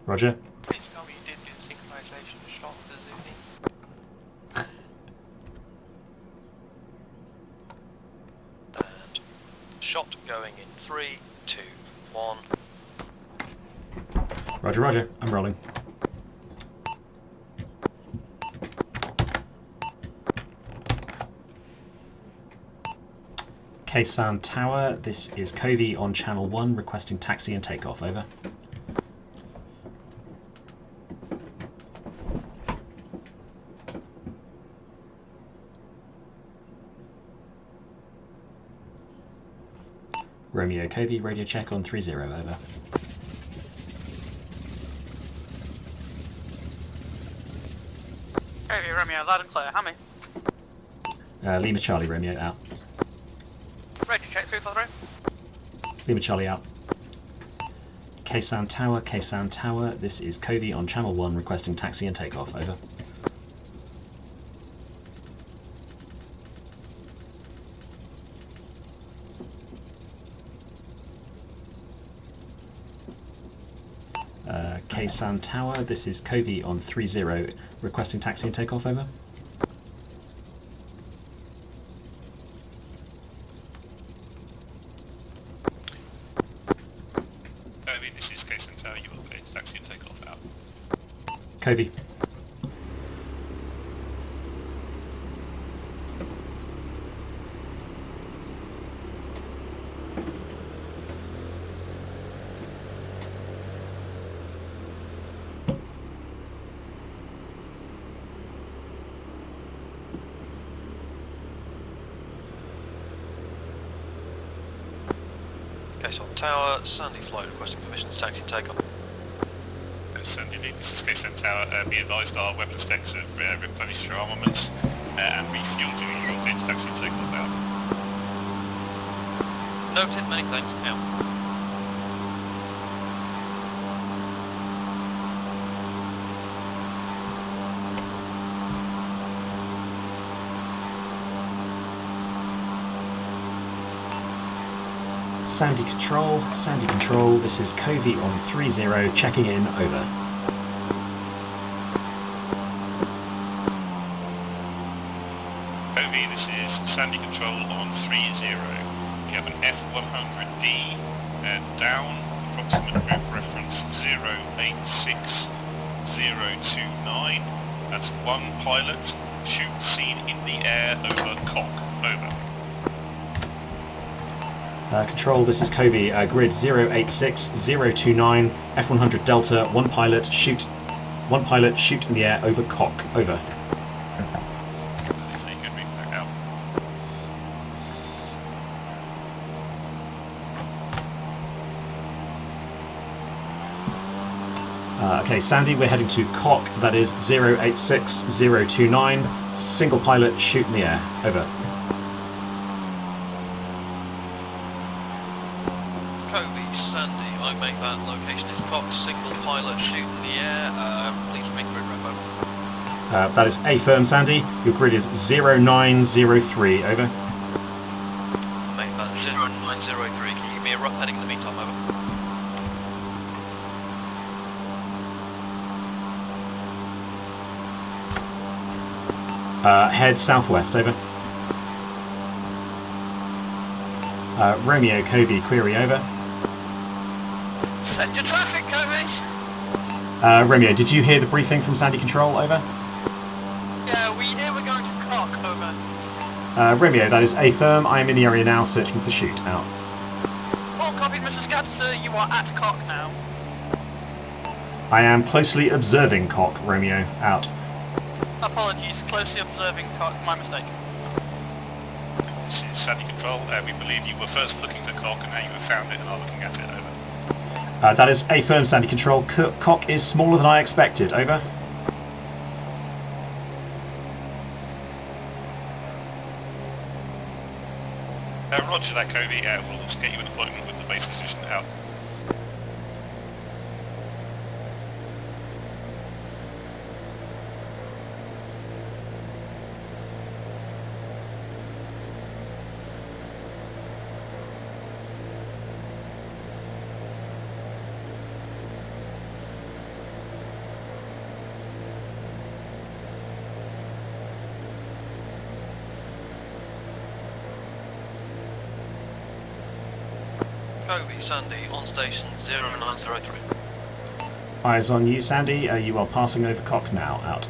Roger. Please tell me you did get synchronization shot for Zuni. And shot going in 3, 2, 1. Roger, roger. I'm rolling. Kaysan Tower, this is Covey on channel 1 requesting taxi and takeoff, over. Romeo Covey, radio check on 30, over. Covey, Romeo, loud and clear, hammy. Lima Charlie, Romeo, out. Radio check 343. Lima Charlie, out. Kaysan Tower, this is Covey on channel 1 requesting taxi and takeoff, over. Kaysan Tower, this is Covey on 30 requesting taxi and takeoff, over. Covey, this is Kaysan Tower, you will get taxi and takeoff, out. Covey. Kaysan Tower, Sandy Flight requesting permission to taxi and take off. Sandy Lee, this is Kaysan Tower. Be advised our weapons decks have replenished your armaments and refueled you. You will get taxi and takeoff, out. Noted, many thanks, out. Sandy Control, this is Covey on 30, checking in, over. Covey, this is Sandy Control on 30. We have an F100D down, approximate route reference 086029. That's one pilot, shoot seen in the air over cock, over. Control, this is Covey, grid 086029, F100 Delta, one pilot, shoot in the air over cock, over. So you can read back out. Okay, Sandy, we're heading to cock, that is 086029, single pilot, shoot in the air, over. Covey, Sandy, I make that location is cock, single pilot, shoot in the air, please make grid repo. That is A firm, Sandy, your grid is 0903, over. Make that 0903, can you give me a rough heading in the meantime, over? Head southwest, over. Romeo Covey, query, over. Send your traffic, Covey! Romeo, did you hear the briefing from Sandy Control, over? Yeah, we hear we're going to cock, over. Romeo, that is A firm, I am in the area now, searching for the shoot, out. All copied, Mr. Scattercam, you are at cock now. I am closely observing cock, Romeo, out. Apologies, closely observing cock, my mistake. This is Sandy Control. We believe you were first looking for cock and now you have found it and are looking at it, over. That is A firm, Sandy Control. Cock is smaller than I expected, over. Roger that, Covey. We'll get you an appointment with the base position, out. Kobe, Sandy, on station 0903. Eyes on you, Sandy. You are passing over cock now. Out.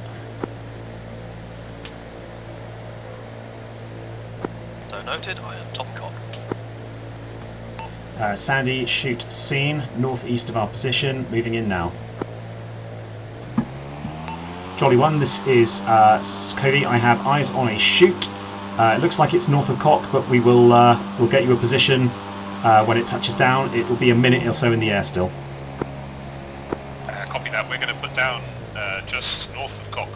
So noted, I am top cock. Sandy, shoot seen, northeast of our position, moving in now. Jolly 1, this is Cody. I have eyes on a shoot. It looks like it's north of cock, but we will we'll get you a position when it touches down. It will be a minute or so in the air still. Copy that. We're going to put down just north of cock.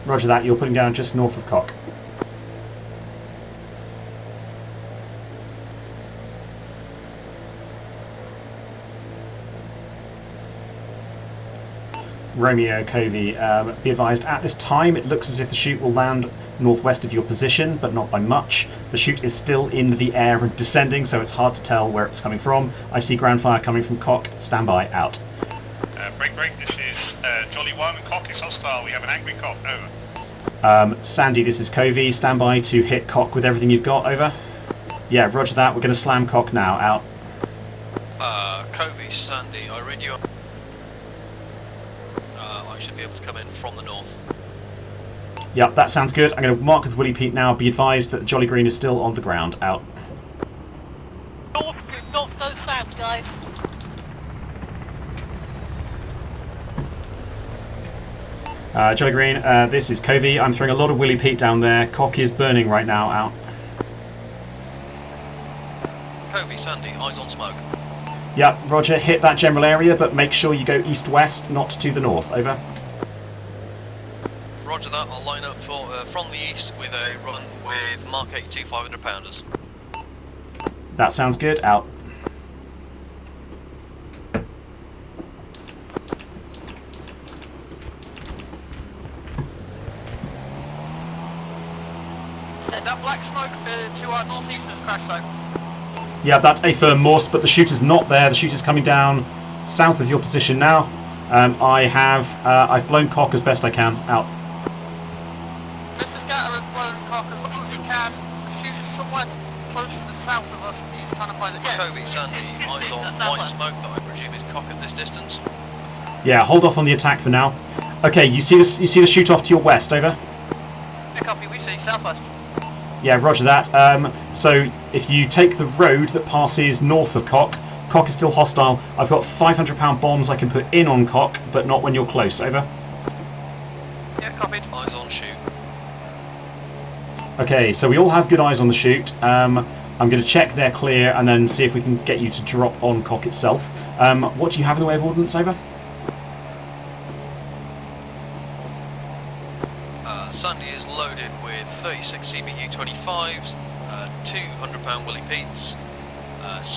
Roger that, you're putting down just north of cock. Romeo, Covey, be advised, at this time it looks as if the chute will land northwest of your position, but not by much. The chute is still in the air and descending, so it's hard to tell where it's coming from. I see ground fire coming from cock. Stand by. Out. Break, this is Jolly 1, cock is hostile, we have an angry cock, over. Sandy, this is Covey. Stand by to hit cock with everything you've got. Over. Yeah, roger that. We're going to slam cock now. Out. Kobe, Sandy, I read you. I should be able to come in from the north. Yep, that sounds good. I'm going to mark with Willie Pete now. Be advised that the Jolly Green is still on the ground. Out. North, not so fast, guys. Jolly Green, this is Covey. I'm throwing a lot of Willie Pete down there. Cock is burning right now. Out. Kobe, Sandy, eyes on smoke. Yep, roger. Hit that general area, but make sure you go east-west, not to the north. Over. Roger that, I'll line up for from the east with a run with Mark 82 500 pounders. That sounds good. Out. That black smoke to our northeast is crash smoke. Yeah, that's a firm Morse, but the shooter's not there. The shooter's coming down south of your position now. I've blown cock as best I can. Out. Mr. Scatter has blown cock as well as he can. The shooter's somewhere close to the south of us. He's kind of by the Kobe, Sandy, eyes on white smoke that I presume is cock at this distance. Yeah, hold off on the attack for now. Okay, you see this? You see the shoot off to your west. Over. copy, we see southwest. Yeah, roger that. So if you take the road that passes north of cock, cock is still hostile. I've got £500 bombs I can put in on cock, but not when you're close. Over. Yeah, copied. Eyes on shoot. Okay, so we all have good eyes on the shoot. I'm going to check they're clear and then see if we can get you to drop on cock itself. What do you have in the way of ordnance? Over. Sandy is loaded with 36 CBU 25s, £200 Willie Pete's,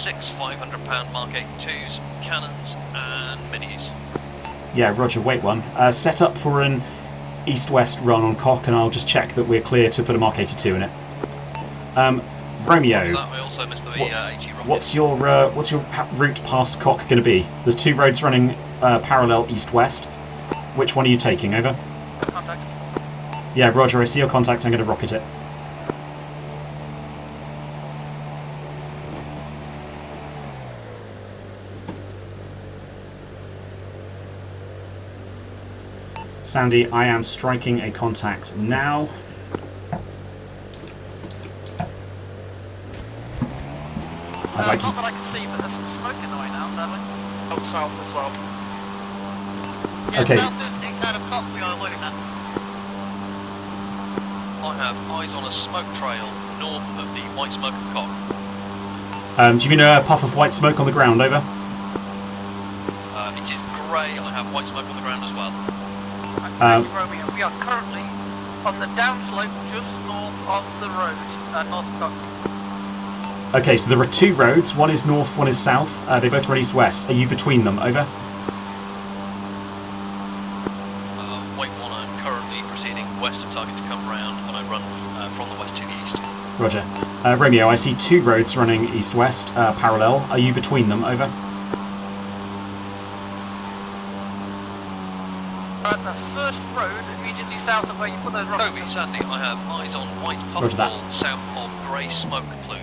6 £500 Mark 82s, cannons and minis. Yeah, roger, wait one. Set up for an east-west run on cock and I'll just check that we're clear to put a Mark 82 in it. Romeo, what's your route past cock going to be? There's two roads running parallel east-west. Which one are you taking? Over. Contact. Yeah, roger, I see your contact, I'm going to rocket it. Sandy, I am striking a contact now. I'd like Not you... that I can see, but there's some smoke in the way now, sadly. Oh, south as well. Yeah, Okay. south is out of cock, we are avoiding that. I have eyes on a smoke trail north of the white smoke of cock. do you mean a puff of white smoke on the ground? Over. It is grey, I have white smoke on the ground as well. Thank you, Romeo. We are currently on the downslope just north of the road, north of cock. Okay, so there are two roads. One is north, one is south. They both run east-west. Are you between them? Over. Wait one, I'm currently proceeding west of target to come round, and I run from the west to the east. Roger. Romeo, I see two roads running east-west, parallel. Are you between them? Over. The first road immediately south of where you put those rockets. Kobe, Sandy, I have eyes on white puff ball south of grey smoke plume.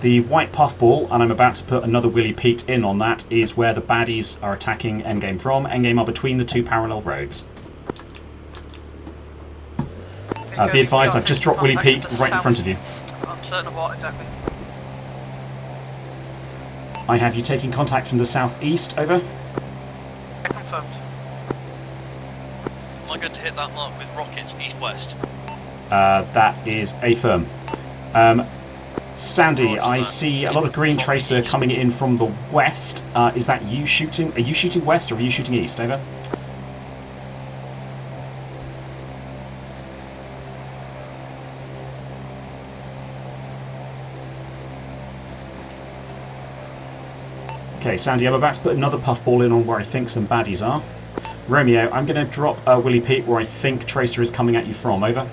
The white puffball, and I'm about to put another Willy Pete in on that, is where the baddies are attacking endgame from. Endgame are between the two parallel roads. Be advised, I've just dropped Willy Pete right in front of you. I'm certain of what exactly. I have you taking contact from the southeast, over. Confirmed. Am I going to hit that mark with rockets east-west? That is a firm. Sandy, I see a lot of green tracer coming in from the west. Is that you shooting? Are you shooting west or are you shooting east? Over. Okay, Sandy, I'm about to put another puffball in on where I think some baddies are. Romeo, I'm going to drop Willy Pete where I think tracer is coming at you from. Over.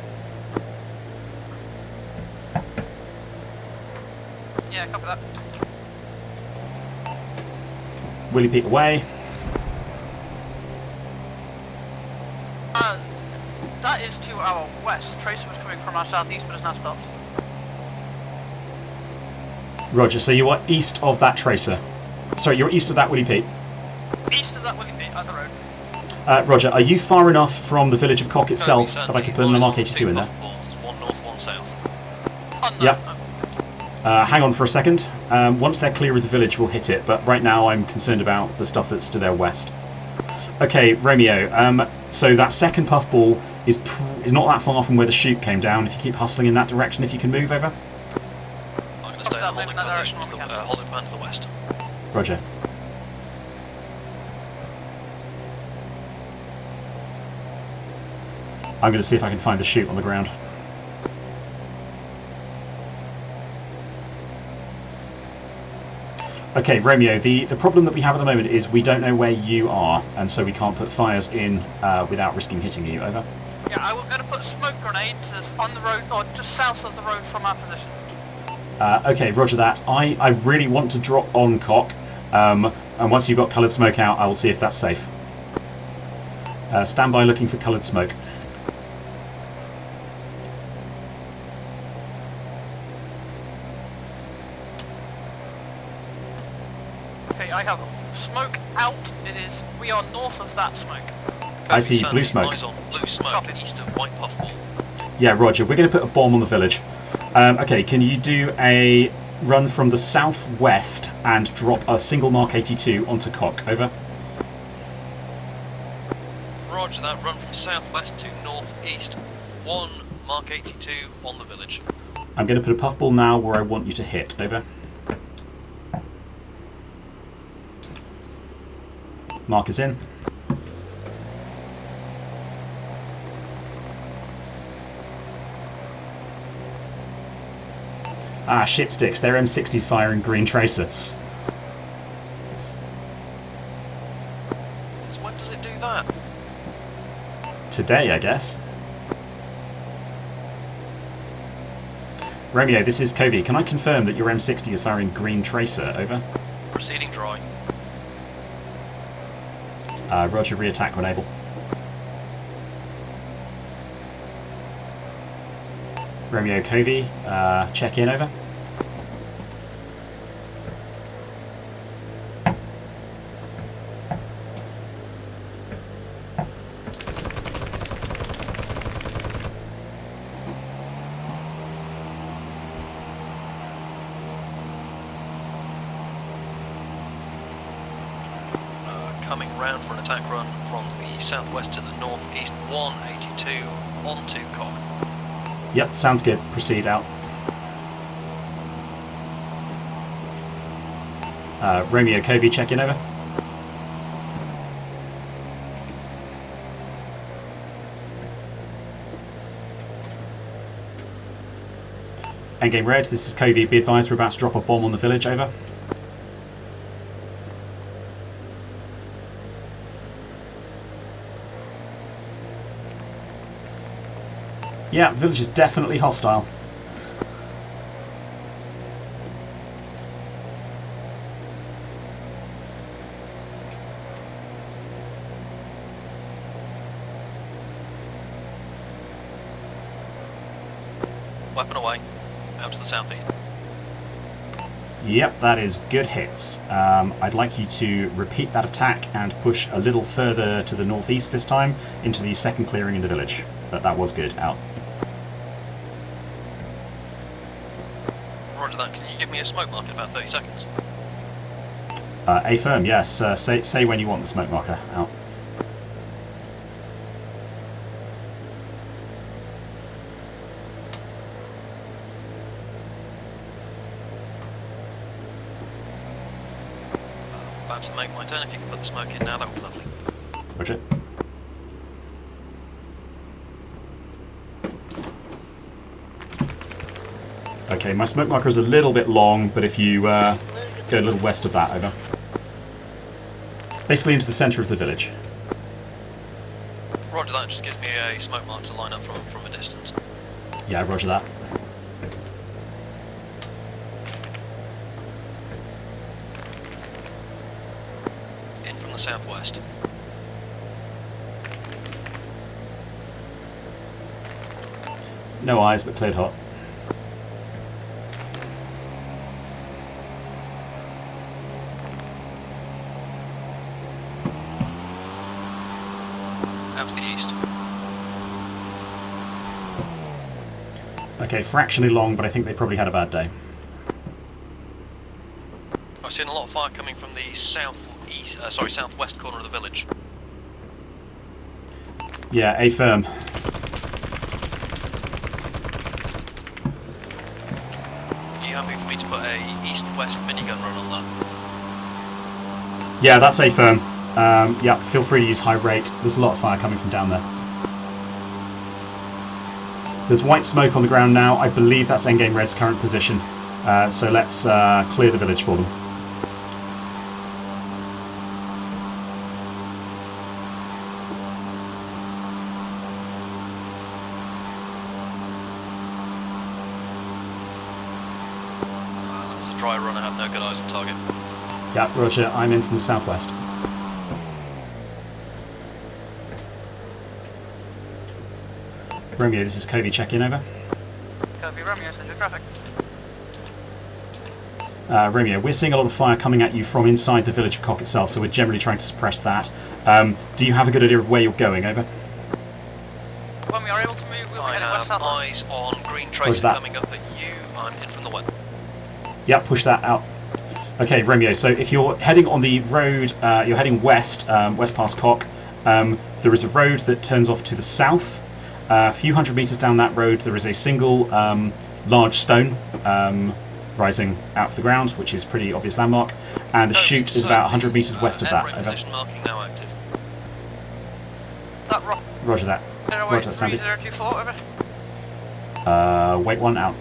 Yeah, copy that. Willy Pete away. That is to our west. Tracer was coming from our southeast, but has now stopped. Roger, so you are east of that tracer. Sorry, you're east of that Willy Pete. East of that Willy Pete, at the road. Roger, are you far enough from the village of Cock itself that I could put a Mark 82 in there? One north, one south. Oh, no, Yep. no. Hang on for a second. Once they're clear of the village, we'll hit it, but right now I'm concerned about the stuff that's to their west. Okay, Romeo, so that second puffball is not that far from where the chute came down. If you keep hustling in that direction, if you can move, over. I'm going to stay in a holding position to the holding pan to the west. Roger. I'm going to see if I can find the chute on the ground. Okay, Romeo, the problem that we have at the moment is we don't know where you are, and so we can't put fires in without risking hitting you. Over. Yeah, I was going to put smoke grenades on the road, or just south of the road from our position. Okay, roger that. I really want to drop on Cock, and once you've got coloured smoke out, I will see if that's safe. Stand by looking for coloured smoke. Okay, I have smoke out. We are north of that smoke. I see blue smoke. Eyes on blue smoke east of white puffball. Yeah, roger. We're going to put a bomb on the village. Okay, can you do a run from the southwest and drop a single Mark 82 onto Cock? Over. Roger that, run from southwest to northeast. One Mark 82 on the village. I'm going to put a puffball now where I want you to hit. Over. Mark is in. Ah, shit sticks. Their M60's firing green tracer. So when does it do that? Today, I guess. Romeo, this is Covey. Can I confirm that your M60 is firing green tracer? Over. Proceeding dry. Roger, re-attack when able. Romeo, Covey, check in, over. Coming round for an attack run from the southwest to the northeast, 182 onto Cock. Yep, sounds good. Proceed out. Romeo, Covey, check in, over. Endgame red, this is Covey. Be advised we're about to drop a bomb on the village, over. Yeah, village is definitely hostile. Weapon away, out to the southeast. Yep, that is good hits. I'd like you to repeat that attack and push a little further to the northeast this time into the second clearing in the village. But that was good. Out. Roger that. Can you give me a smoke mark in about 30 seconds? Affirm, yes. Say when you want the smoke marker. Out. About to make my turn. If you can put the smoke in now, that would be lovely. Roger. Okay, my smoke marker is a little bit long, but if you go a little west of that, over. Basically into the centre of the village. Roger that. Just gives me a smoke mark to line up from a distance. Yeah, roger that. In from the southwest. No eyes, but cleared hot. Out to the east. Okay, fractionally long, but I think they probably had a bad day. I've seen a lot of fire coming from the southwest corner of the village. Yeah, affirm. Are you happy for me to put a east-west minigun run on that? Yeah, that's affirm. Yeah, feel free to use high rate. There's a lot of fire coming from down there. There's white smoke on the ground now. I believe that's Endgame Red's current position. So let's clear the village for them. That was a dry run. I have no good eyes on target. Yeah, roger. I'm in from the southwest. Romeo, this is Covey. Check in, over. Copy Romeo, send your traffic. Romeo, we're seeing a lot of fire coming at you from inside the village of Cock itself, so we're generally trying to suppress that. Do you have a good idea of where you're going, over? When we are able to move, we'll be I heading have west south. eyes on green traces that? coming up at you. I'm in from the west. Yeah, push that out. Okay, Romeo, so if you're heading on the road, you're heading west, west past Cock, there is a road that turns off to the south. A few hundred metres down that road, there is a single large stone rising out of the ground, which is a pretty obvious landmark, and the chute is about 100 metres west of that. Airbrake Over. position marking now active. That rock. Roger that. Roger that, Sandy. 3024, over. Wait one out.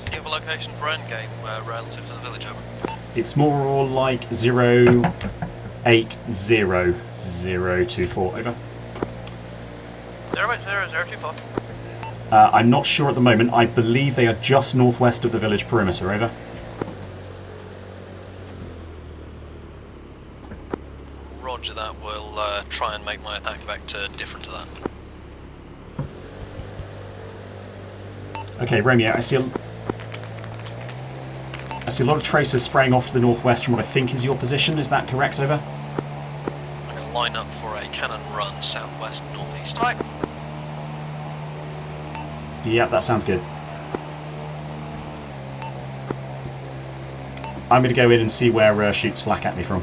Do you have a location for endgame relative to the village, over? It's more like 080024, over. 0800024. I'm not sure at the moment. I believe they are just northwest of the village perimeter, over. Roger that. We'll try and make my attack vector different to that. Okay, Romeo, I see a lot of tracers spraying off to the northwest from what I think is your position. Is that correct, over? I'm going to line up for a cannon run southwest northeast. Right. Yeah, that sounds good. I'm going to go in and see where shoots flak at me from.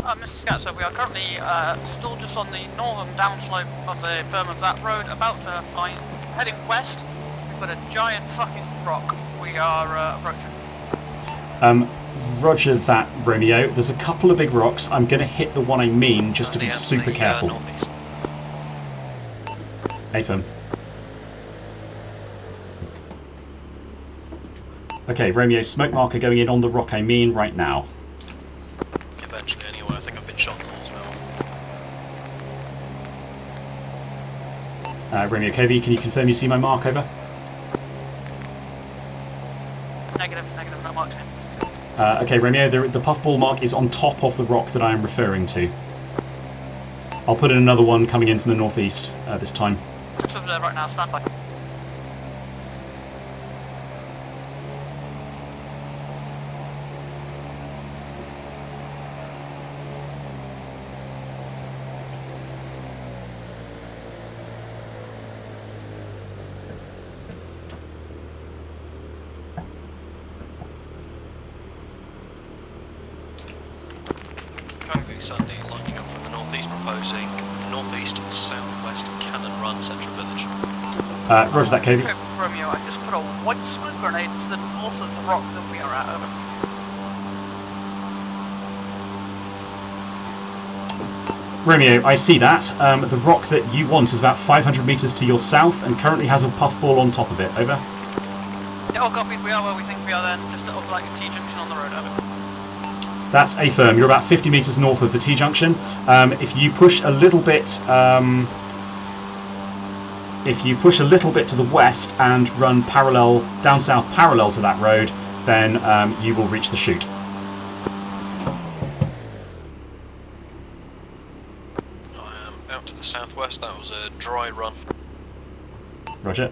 Mr. Scat, so we are currently still just on the northern downslope of the berm of that road, about to fly, heading west. We've got a giant fucking rock we are approaching. Roger that, Romeo. There's a couple of big rocks. I'm going to hit the one I mean, just to be super careful. Northeast. Affirm. Okay, Romeo, smoke marker going in on the rock I mean right now. Eventually, anyway. I think I've been shot in the horse now. Romeo Covey, can you confirm you see my mark? Over. Negative, no marks in. Okay, Romeo, the puffball mark is on top of the rock that I am referring to. I'll put in another one coming in from the northeast this time. Just over there right now, stand by. Covey, Sunday, lining up from the northeast, proposing northeast, southwest, Cannon Run, Central Village. Roger that, Covey. Okay, Romeo, I just put a white smoke grenade to the north of the rock that we are at, over. Romeo, I see that. The rock that you want is about 500 metres to your south and currently has a puffball on top of it. Over. Yeah, all copied, we are where we think we are then, just over like a T-junction on the road, over. That's a firm. You're about 50 metres north of the T-junction. If you push a little bit... if you push a little bit to the west and run parallel, down south parallel to that road, then you will reach the chute. I am out to the southwest, that was a dry run. Roger.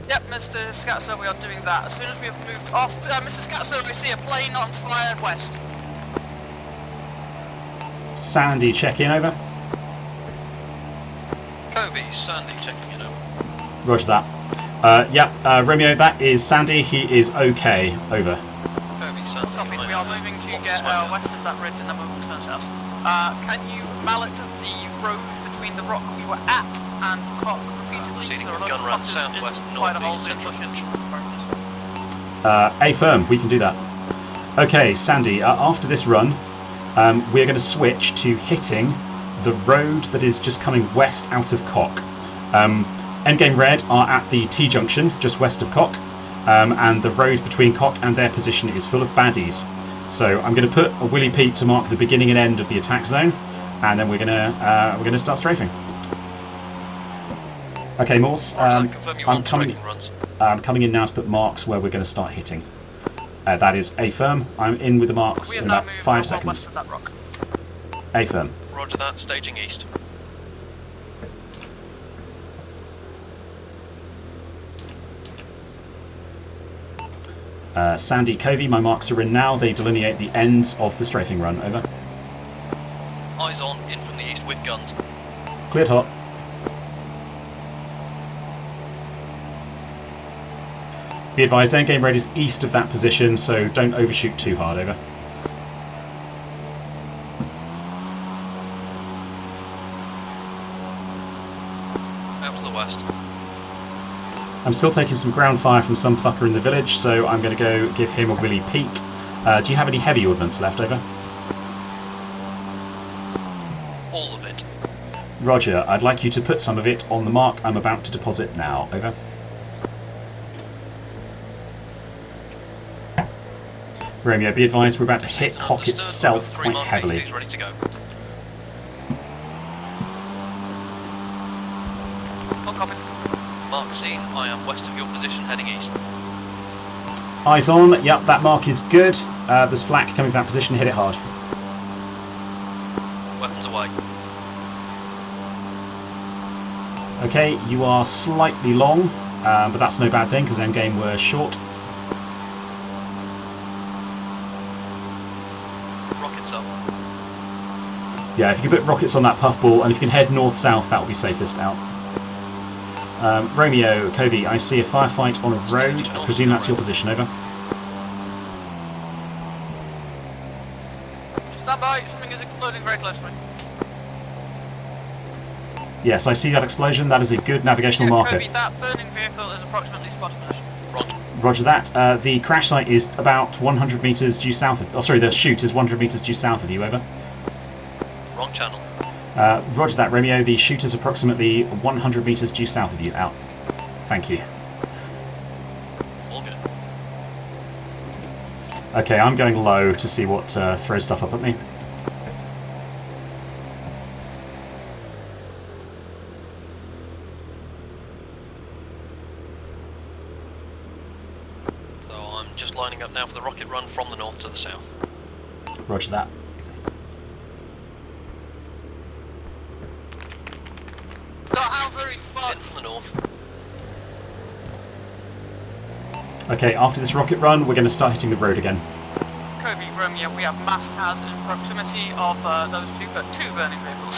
Yep, Mr. Scattercam, we are doing that. As soon as we have moved off, Mr. Scattercam, we see a plane on fire west. Sandy, check in, over. Covey, Sandy, checking in over. Roger that. Romeo, that is Sandy. He is okay, over. Covey, Sandy. Copy, we are moving to get west of that ridge and then we'll turn south. Can you mallet the road between the rock we were at and cock repeatedly? Proceeding So with gun run southwest, northeast, central. A firm, we can do that. Okay, Sandy, after this run, we're going to switch to hitting the road that is just coming west out of Cock. Endgame Red are at the T-junction, just west of Cock, and the road between Cock and their position is full of baddies. So I'm going to put a Willy Pete to mark the beginning and end of the attack zone, and then we're going to start strafing. Okay, Morse, I'm coming in now to put marks where we're going to start hitting. That is a firm. I'm in with the marks in about 5 seconds. West of that rock. A firm. Roger that, staging east. Sandy, Covey, my marks are in now. They delineate the ends of the strafing run. Over. Eyes on, in from the east with guns. Cleared hot. Be advised, endgame red is east of that position, so don't overshoot too hard. Over. Out to the west. I'm still taking some ground fire from some fucker in the village, so I'm going to go give him a Willy Pete. Do you have any heavy ordnance left? Over. All of it. Roger, I'd like you to put some of it on the mark I'm about to deposit now. Over. Romeo, be advised we're about to hit Cock itself quite heavily. Ready to go. On copy. Mark seen, I am west of your position, heading east. Eyes on, yep, that mark is good. There's flak coming from that position, hit it hard. Weapons away. Okay, you are slightly long, but that's no bad thing because endgame were short. Rockets up. Yeah, if you can put rockets on that puffball and if you can head north-south, that will be safest out. Romeo, Covey, I see a firefight on a road. I presume that's your position. Over. Stand by, something is exploding very close to me. Yes, I see that explosion. That is a good navigational marker. Covey, that burning vehicle is approximately spot position. Roger. Roger that. The crash site is about 100 metres due south of... Oh, sorry, the chute is 100 metres due south of you. Over. Wrong channel. Roger that, Romeo. The chute is approximately 100 metres due south of you. Out. Thank you. All good. Okay, I'm going low to see what throws stuff up at me. just lining up now for the rocket run from the north to the south. Roger that. Got how very far. In from the north. Okay, after this rocket run, we're going to start hitting the road again. Kobe, Romeo, we have mass hazard in proximity of those two burning vehicles.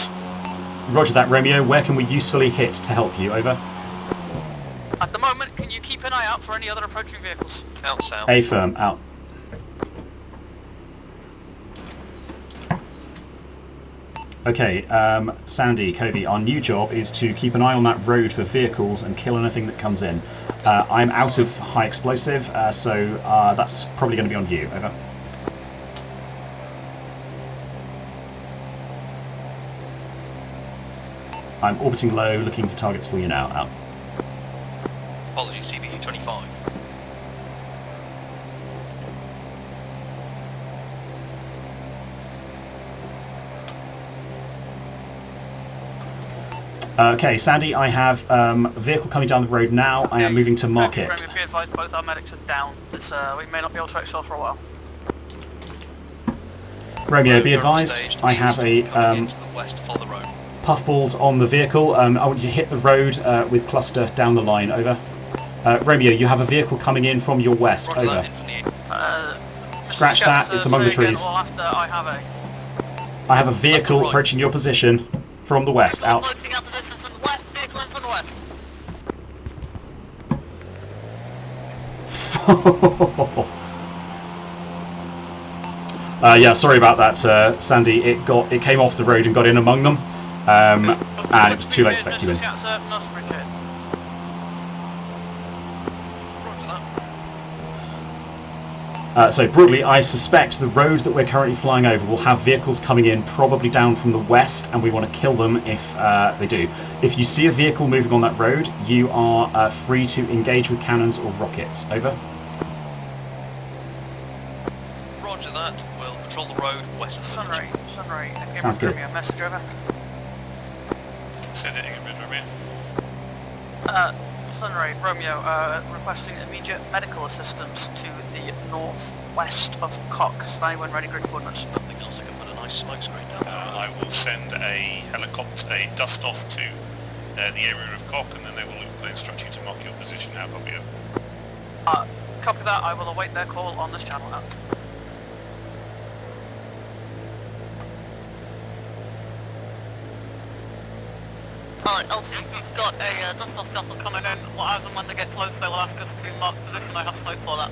Roger that, Romeo. Where can we usefully hit to help you? Over. At the moment, can you keep an eye out for any other approaching vehicles? Out south. A-firm, out. Okay, Sandy, Covey, our new job is to keep an eye on that road for vehicles and kill anything that comes in. I'm out of high explosive, so that's probably going to be on you. Over. I'm orbiting low, looking for targets for you now. Out. Apologies, CBU 25. Okay, Sandy, I have a vehicle coming down the road now. I am moving to mark it. Be advised, both our medics are down. We may not be able to exfil for a while. Romeo, be advised, I have a puffballs on the vehicle. I want you to hit the road with cluster down the line. Over. Romeo, you have a vehicle coming in from your west. Over. Scratch that, it's among the trees. I have a vehicle approaching your position from the west. Out. Yeah, sorry about that, Sandy. It came off the road and got in among them, and it was too late to effect you in. So broadly, I suspect the road that we're currently flying over will have vehicles coming in, probably down from the west, and we want to kill them if they do. If you see a vehicle moving on that road, you are free to engage with cannons or rockets. Over. Roger that. We'll patrol the road west of Sunray. Sounds good. A message over. Send it in, Romeo. Sunray, Romeo, requesting immediate medical assistance to the northwest of Cox. Anyone ready, grid coordinates? Nothing else, I can put a nice smoke screen down. I will send a helicopter, a dust off to the area of Cock, and then they will instruct you to mark your position out. Copy that. I will await their call on this channel now. Alright, LT, we've got a dust-off shuffle coming in. Whatever, when they get close, they will ask us to mark position. I have smoke for that.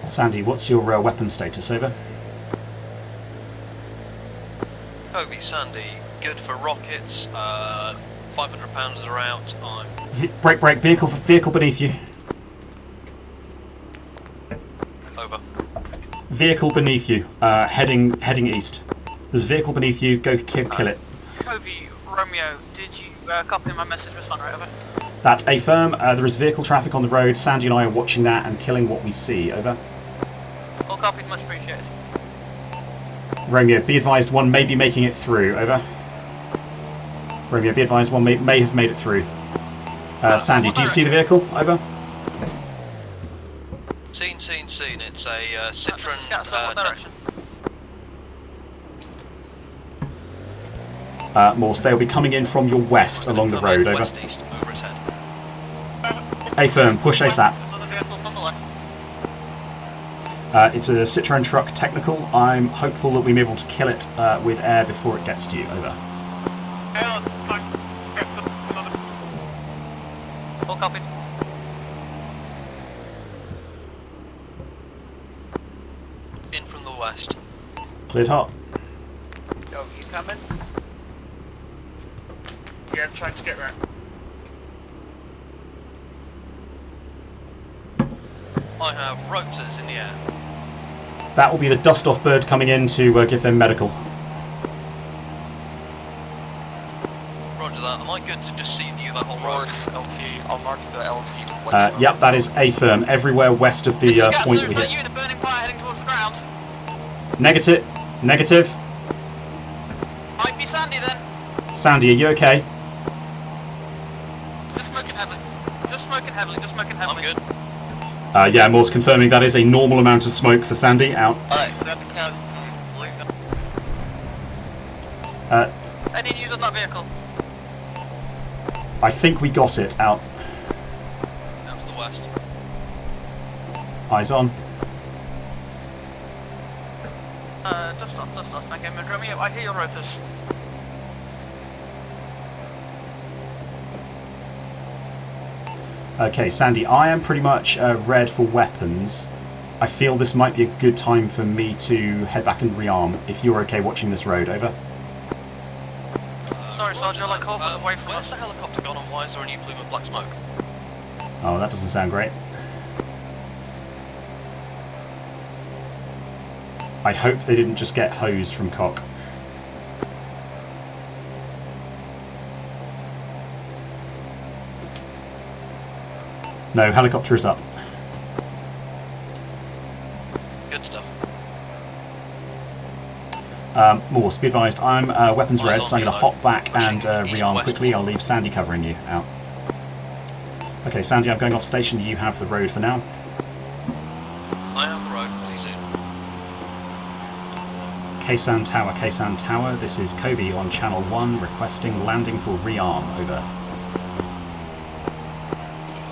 Sandy, what's your weapon status? Over. Kobe, Sandy, good for rockets. 500 pounders are out. Break, vehicle beneath you. Over. Vehicle beneath you, heading east. There's a vehicle beneath you, go kill it. Kobe, Romeo, did you copy my message with Sunray? Over. That's a firm. There is vehicle traffic on the road. Sandy and I are watching that and killing what we see. Over. All copied, much appreciated. Romeo, be advised one may be making it through. Over. Romeo, be advised one may have made it through. Sandy, do you see the vehicle? Over. Seen. It's a Citroen. What direction? Morse, they'll be coming in from your west along the road. Over. West-east, over its head. A firm, push ASAP. It's a Citroen truck technical. I'm hopeful that we'll be able to kill it with air before it gets to you. Over. All copied. In from the west. Cleared hot. Yo, you coming? Yeah, I'm trying to get there. I have rotors in the air. That will be the dust-off bird coming in to give them medical. Roger that. Am I good to just see you that whole road? LT, I'll mark the LT. Yep, that is a firm. Everywhere west of the point we hit. Unit burning fire heading towards the ground. Negative. Might be Sandy then. Sandy, are you okay? Just smoking heavily. I'm good. Yeah, Morse confirming that is a normal amount of smoke for Sandy. Out. Alright, so that's the casualty. Any news on that vehicle? I think we got it. Out. Out to the west. Eyes on. Just off, thank you, Romeo. I hear your rotors. Okay, Sandy, I am pretty much red for weapons. I feel this might be a good time for me to head back and rearm, if you're okay watching this road, over. Sorry, Sergeant, I'll call for the way from Where's us. the helicopter gone and why is there a new plume of black smoke? Oh, that doesn't sound great. I hope they didn't just get hosed from cock. No, helicopter is up. Good stuff. Morse, be advised, I'm weapons Eyes red, on so I'm going to below. hop back and Pushing rearm east-west. quickly. I'll leave Sandy covering you. Out. Okay, Sandy, I'm going off station. You have the road for now. I am the road. See you soon. Ksan Tower, this is Kobe on channel 1 requesting landing for rearm, over.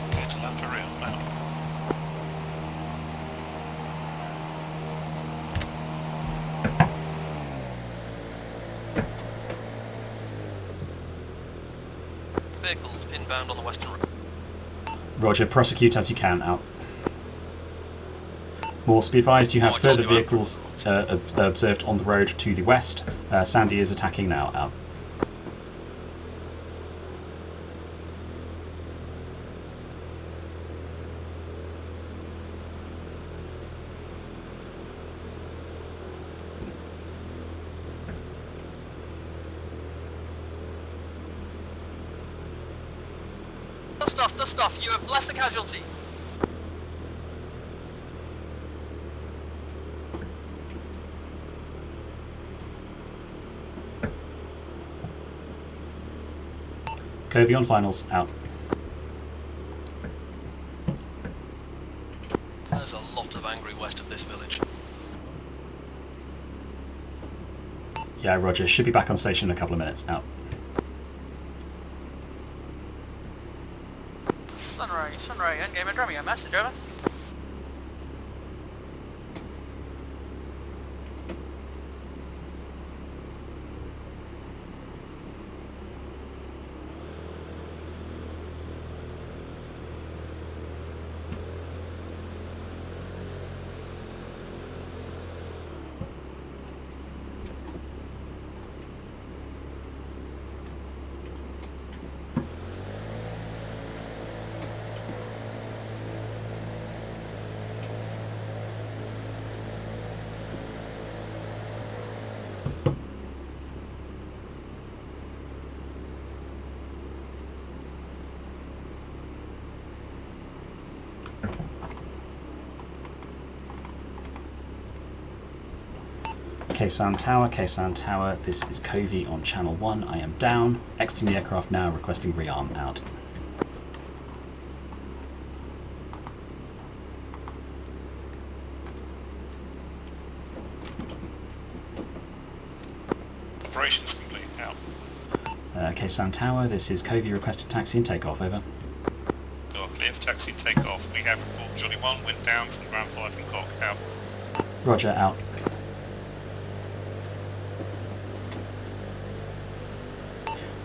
Okay, to land for real now. Vehicles inbound on the western road. Roger, prosecute as you can, out. Morse, be advised you have Roger, further you have. vehicles observed on the road to the west. Sandy is attacking now, out. The stuff, you have left the casualty. Covey on finals, out. There's a lot of angry west of this village. Yeah, Roger, should be back on station in a couple of minutes, out. Sunray, endgame and Romeo, message over. Ksan Tower, this is Covey on channel 1. I am down. Exiting the aircraft now, requesting rearm, out. Operations complete, out. Ksan Tower, this is Covey, requested taxi and takeoff, over. Door clear for taxi takeoff. We have report Johnny 1 went down from ground 5 in Cock, out. Roger, out.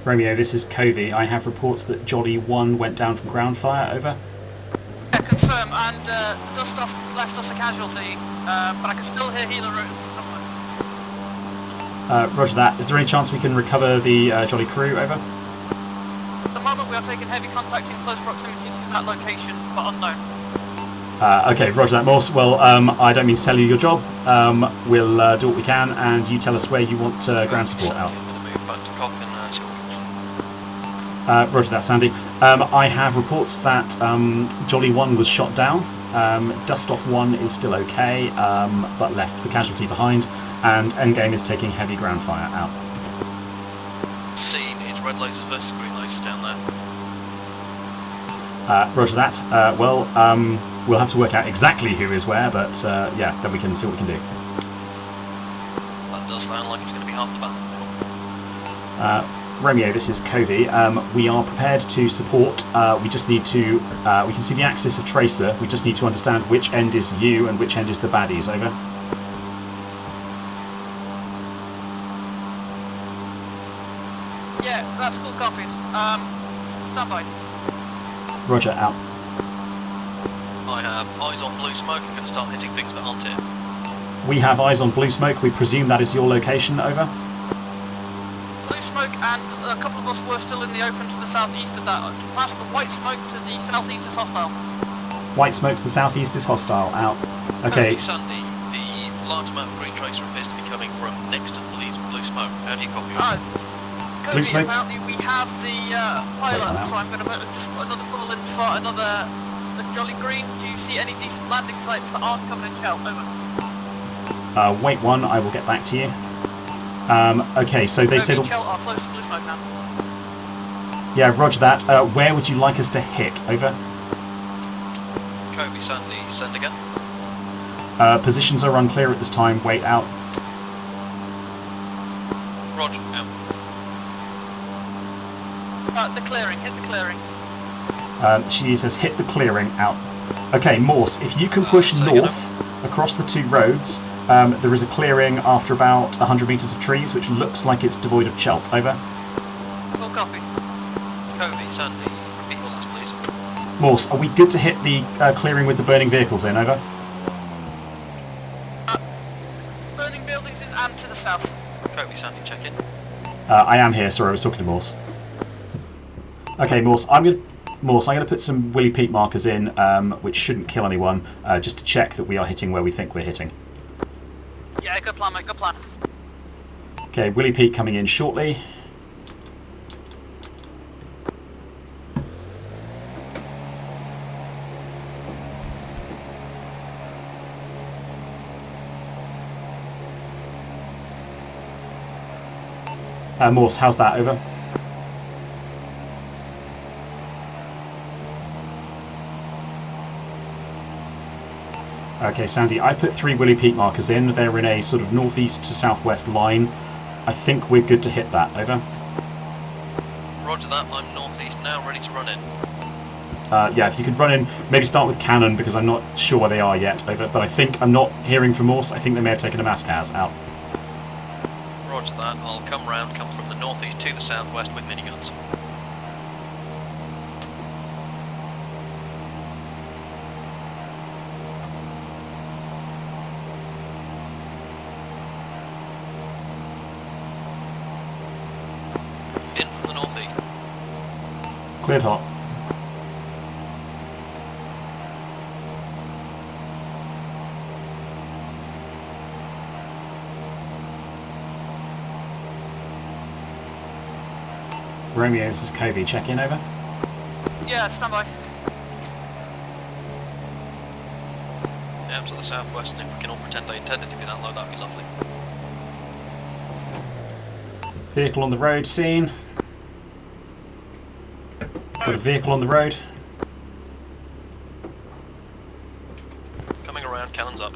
Romeo, this is Covey. I have reports that Jolly 1 went down from ground fire, over. Yeah, confirm, and dust off left us a casualty, but I can still hear healer rotors somewhere. Roger that. Is there any chance we can recover the Jolly crew, over? At the moment we are taking heavy contact in close proximity to that location, but unknown. Okay, roger that, Morse. Well, I don't mean to tell you your job. We'll do what we can, and you tell us where you want ground support out. Roger that, Sandy. I have reports that Jolly 1 was shot down. Dust Off 1 is still okay, but left the casualty behind, and Endgame is taking heavy ground fire out. Scene is red lasers versus green lasers down there. Roger that. We'll have to work out exactly who is where, but yeah, then we can see what we can do. That does sound like it's going to be half the battle. Romeo, this is Covey. We are prepared to support. We just need to. We can see the axis of tracer. We just need to understand which end is you and which end is the baddies. Over. Yeah, that's cool copies. Stand by. Roger, out. I have eyes on blue smoke. I'm going to start hitting things that aren't here. We have eyes on blue smoke. We presume that is your location. Over. Blue smoke and a couple of us were still in the open to the southeast of that. Past the white smoke to the southeast is hostile. White smoke to the southeast is hostile. Out. Okay. Sandy, the large amount of green tracer appears to be coming from next to the blue smoke. How do you copy it? Blue smoke. Apparently we have the pilot, so I'm going to just put another ball in for another jolly green. Do you see any decent landing sites that aren't covered in shell? Over. Wait one. I will get back to you. Okay, so they said. Shell are close to blue smoke now. Yeah, roger that. Where would you like us to hit? Over. Kobe, Sandy, send again. Positions are unclear at this time. Wait out. Roger, out. The clearing, hit the clearing. She says hit the clearing. Out. Okay, Morse, if you can push north across the two roads, there is a clearing after about 100 metres of trees, which looks like it's devoid of chelt. Over. Full copy. Kobe, Sandy, repeat your last, please. Morse, are we good to hit the clearing with the burning vehicles in? Over. Burning buildings in and to the south. Kobe, Sandy, check in. I am here. Sorry, I was talking to Morse. Okay, Morse, I'm gonna put some Willy Peak markers in, which shouldn't kill anyone, just to check that we are hitting where we think we're hitting. Yeah, good plan, mate, good plan. Okay, Willy Peak coming in shortly. Morse, how's that? Over. Okay, Sandy, I put 3 Willy Peak markers in. They're in a sort of northeast to southwest line. I think we're good to hit that. Over. Roger that, I'm northeast now, ready to run in. Yeah, if you could run in, maybe start with cannon, because I'm not sure where they are yet. Over. But I think, I'm not hearing from Morse, I think they may have taken a Maskaz. Out. Roger that, I'll come round, come from the northeast to the southwest with miniguns. In from the northeast. Cleared hot. Romeo, this is Kobe. Check in. Over. Yeah, stand by. Yeah, to the southwest, and if we can all pretend they intended to be that low, that'd be lovely. Vehicle on the road, seen. Got a vehicle on the road. Coming around, cannons up.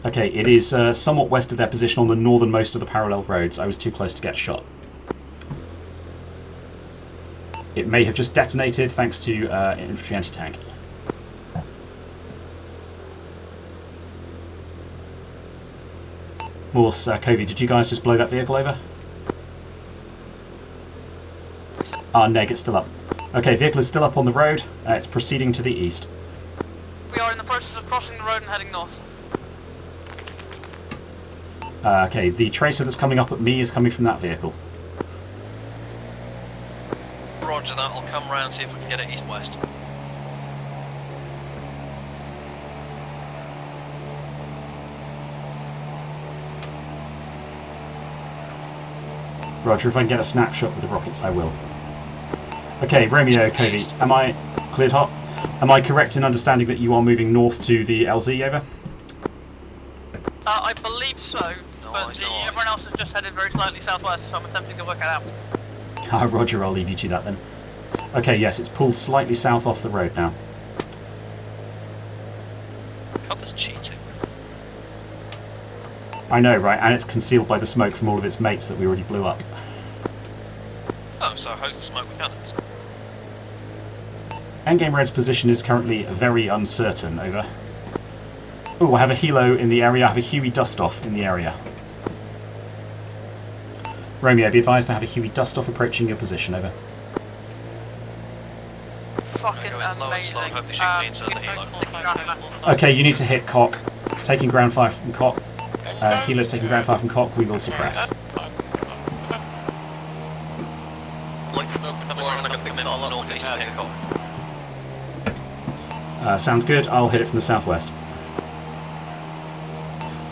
Okay, it is somewhat west of their position on the northernmost of the parallel roads. I was too close to get shot. It may have just detonated thanks to infantry anti-tank. Morse, Covey, did you guys just blow that vehicle over? Neg, it's still up. Okay, vehicle is still up on the road. It's proceeding to the east. We are in the process of crossing the road and heading north. Okay, the tracer that's coming up at me is coming from that vehicle. Roger that, I'll come round, see if we can get it east-west. Roger, if I can get a snapshot with the rockets, I will. Okay, Romeo, Covey, am I cleared hot? Am I correct in understanding that you are moving north to the LZ, over? I believe so, but eyes. everyone else has just headed very slightly southwest, so I'm attempting to work it out. Roger, I'll leave you to that then. Okay, yes, it's pulled slightly south off the road now. I know, right? And it's concealed by the smoke from all of its mates that we already blew up. Oh, so hose the smoke with cannons. Endgame Red's position is currently very uncertain, over. Oh, I have a helo in the area, I have a Huey dust-off in the area. Romeo, be advised to have a Huey dust-off approaching your position, over. Fucking amazing. Okay, you need to hit cock. It's taking ground fire from cock. Helo's taking ground fire from cock, we will suppress. Sounds good, I'll hit it from the southwest.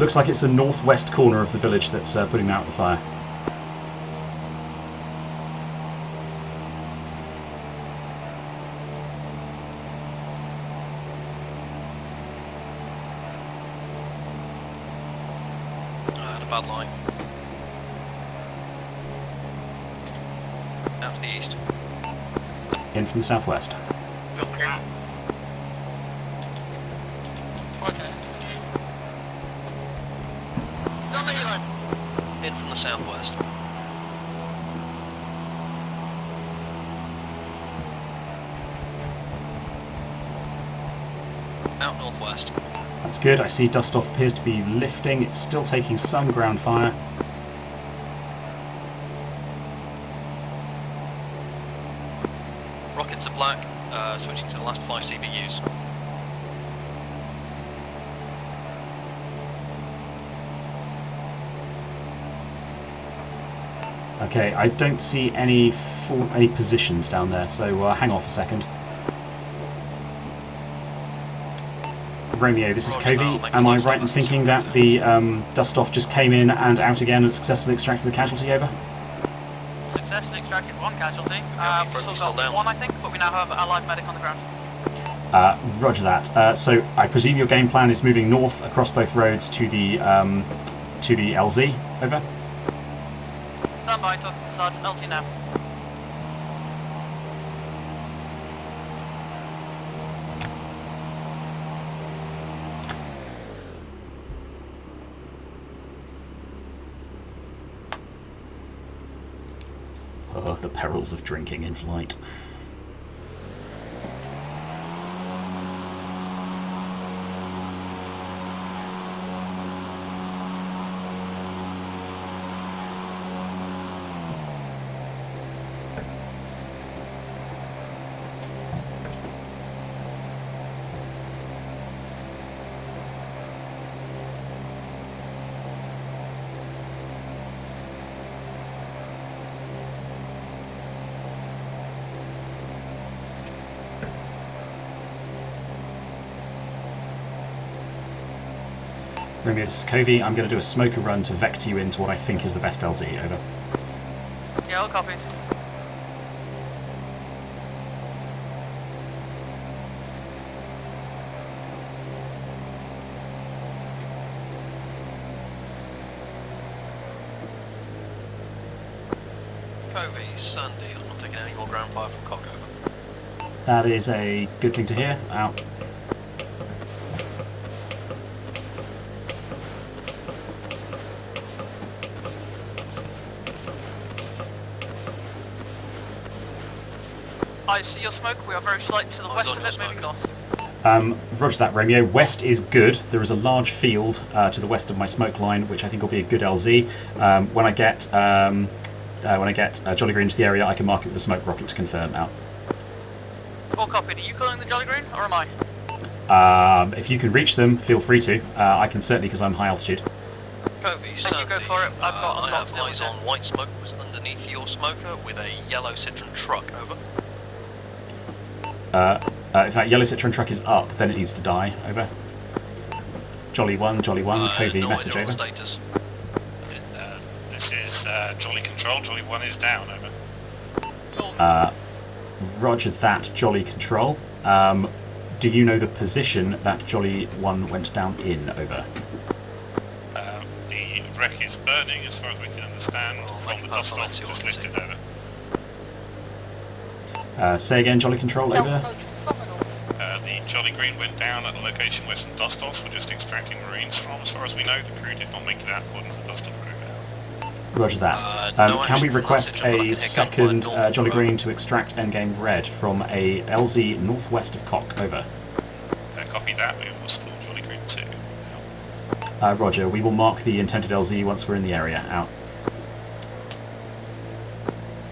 Looks like it's the northwest corner of the village that's putting out the fire. Bad line. Out to the east. In from the southwest. In from the southwest. Out northwest. That's good, I see dust off appears to be lifting, it's still taking some ground fire. Rockets are black, switching to the last 5 CBUs. Okay, I don't see any positions down there, so hang off a second. Romeo, this is Covey. Am I right in thinking that the dust-off just came in and out again and successfully extracted the casualty, over? Successfully extracted one casualty. We still got one, I think, but we now have a live medic on the ground. Roger that. So I presume your game plan is moving north across both roads to the LZ, over? Stand by, Sergeant. LT now. Oh, the perils of drinking in flight. Romeo, this is Covey. I'm going to do a smoker run to vector you into what I think is the best LZ, over. Yeah, all copied. Covey, Sandy, I'm not taking any more ground fire from cock, over. That is a good thing to hear. Out. I see your smoke. We are very slightly to the west of it, moving north. Roger that, Romeo. West is good. There is a large field to the west of my smoke line, which I think will be a good LZ. When I get Jolly Green to the area, I can mark it with the smoke rocket to confirm. Out. All copied. Are you calling the Jolly Green, or am I? If you can reach them, feel free to. I can certainly, because I'm high altitude. Covey, Sandy, you go for it. I have eyes on white smoke was underneath your smoker with a yellow Citroen truck, over. If that yellow Citroen truck is up, then it needs to die, over. Jolly 1, Covey, no message, idea on over. the status. This is Jolly Control, Jolly 1 is down, over. Roger that, Jolly Control. Do you know the position that Jolly 1 went down in, over? The wreck is burning, as far as we can understand, from the dust off just lifted, over. Say again, Jolly Control, over. The Jolly Green went down at the location where some dust-offs were just extracting marines from. As far as we know, the crew did not make it out according to the dust-off route. Roger that. No Can we action from that request situation, but I a can hear second gunfire north Jolly of the road. Green to extract endgame red from a LZ northwest of Cock? Over. Copy that, we will score Jolly Green 2. Roger, we will mark the intended LZ once we're in the area. Out.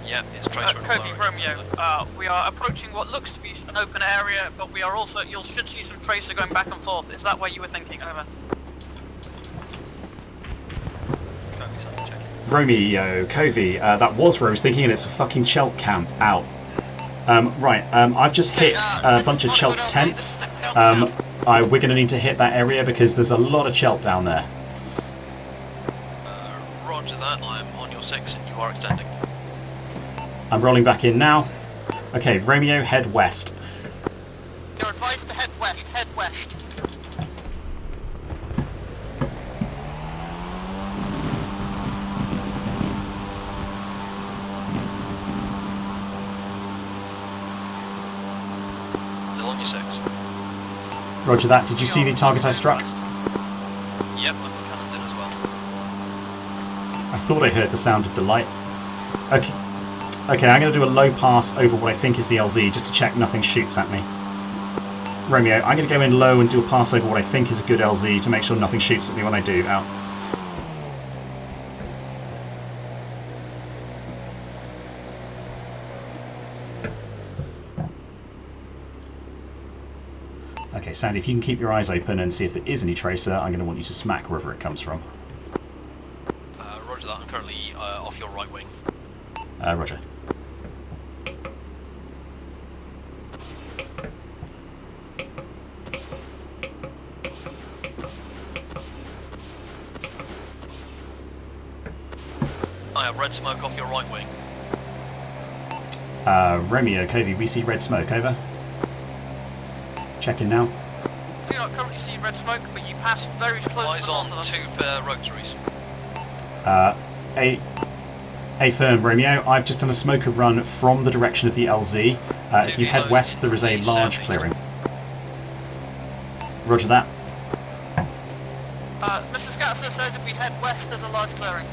Yep, it's tracer and Cody lowering. Romeo, we are approaching what looks to be an open area, but we are also, you should see some tracer going back and forth. Is that where you were thinking? Over. Copy, something check. Romeo, Covey, that was where I was thinking, and it's a fucking Chelt camp. Out. Right, I've just hit a bunch of Chelt tents. We're going to need to hit that area because there's a lot of Chelt down there. Roger that, I'm on your 6 and you are extending. I'm rolling back in now. Okay, Romeo, head west. You're advised to head west. Head west. Still on your 6. Roger that. Did you see the target I struck? Yep, I've got cannons in as well. I thought I heard the sound of delight. Okay. Okay, I'm going to do a low pass over what I think is the LZ just to check nothing shoots at me. Romeo, I'm going to go in low and do a pass over what I think is a good LZ to make sure nothing shoots at me when I do. Out. Okay, Sandy, if you can keep your eyes open and see if there is any tracer, I'm going to want you to smack wherever it comes from. Roger that, I'm currently off your right wing. Roger. I have red smoke off your right wing. Romeo, Covey, we see red smoke, over. Checking now. You do not currently see red smoke, but you pass very close Eyes to the on north of 2 rotaries. A firm, Romeo. I've just done a smoker run from the direction of the LZ. If you head west, there is a large clearing. Roger that. Mr. Scattercam says if we head west, there's a large clearing.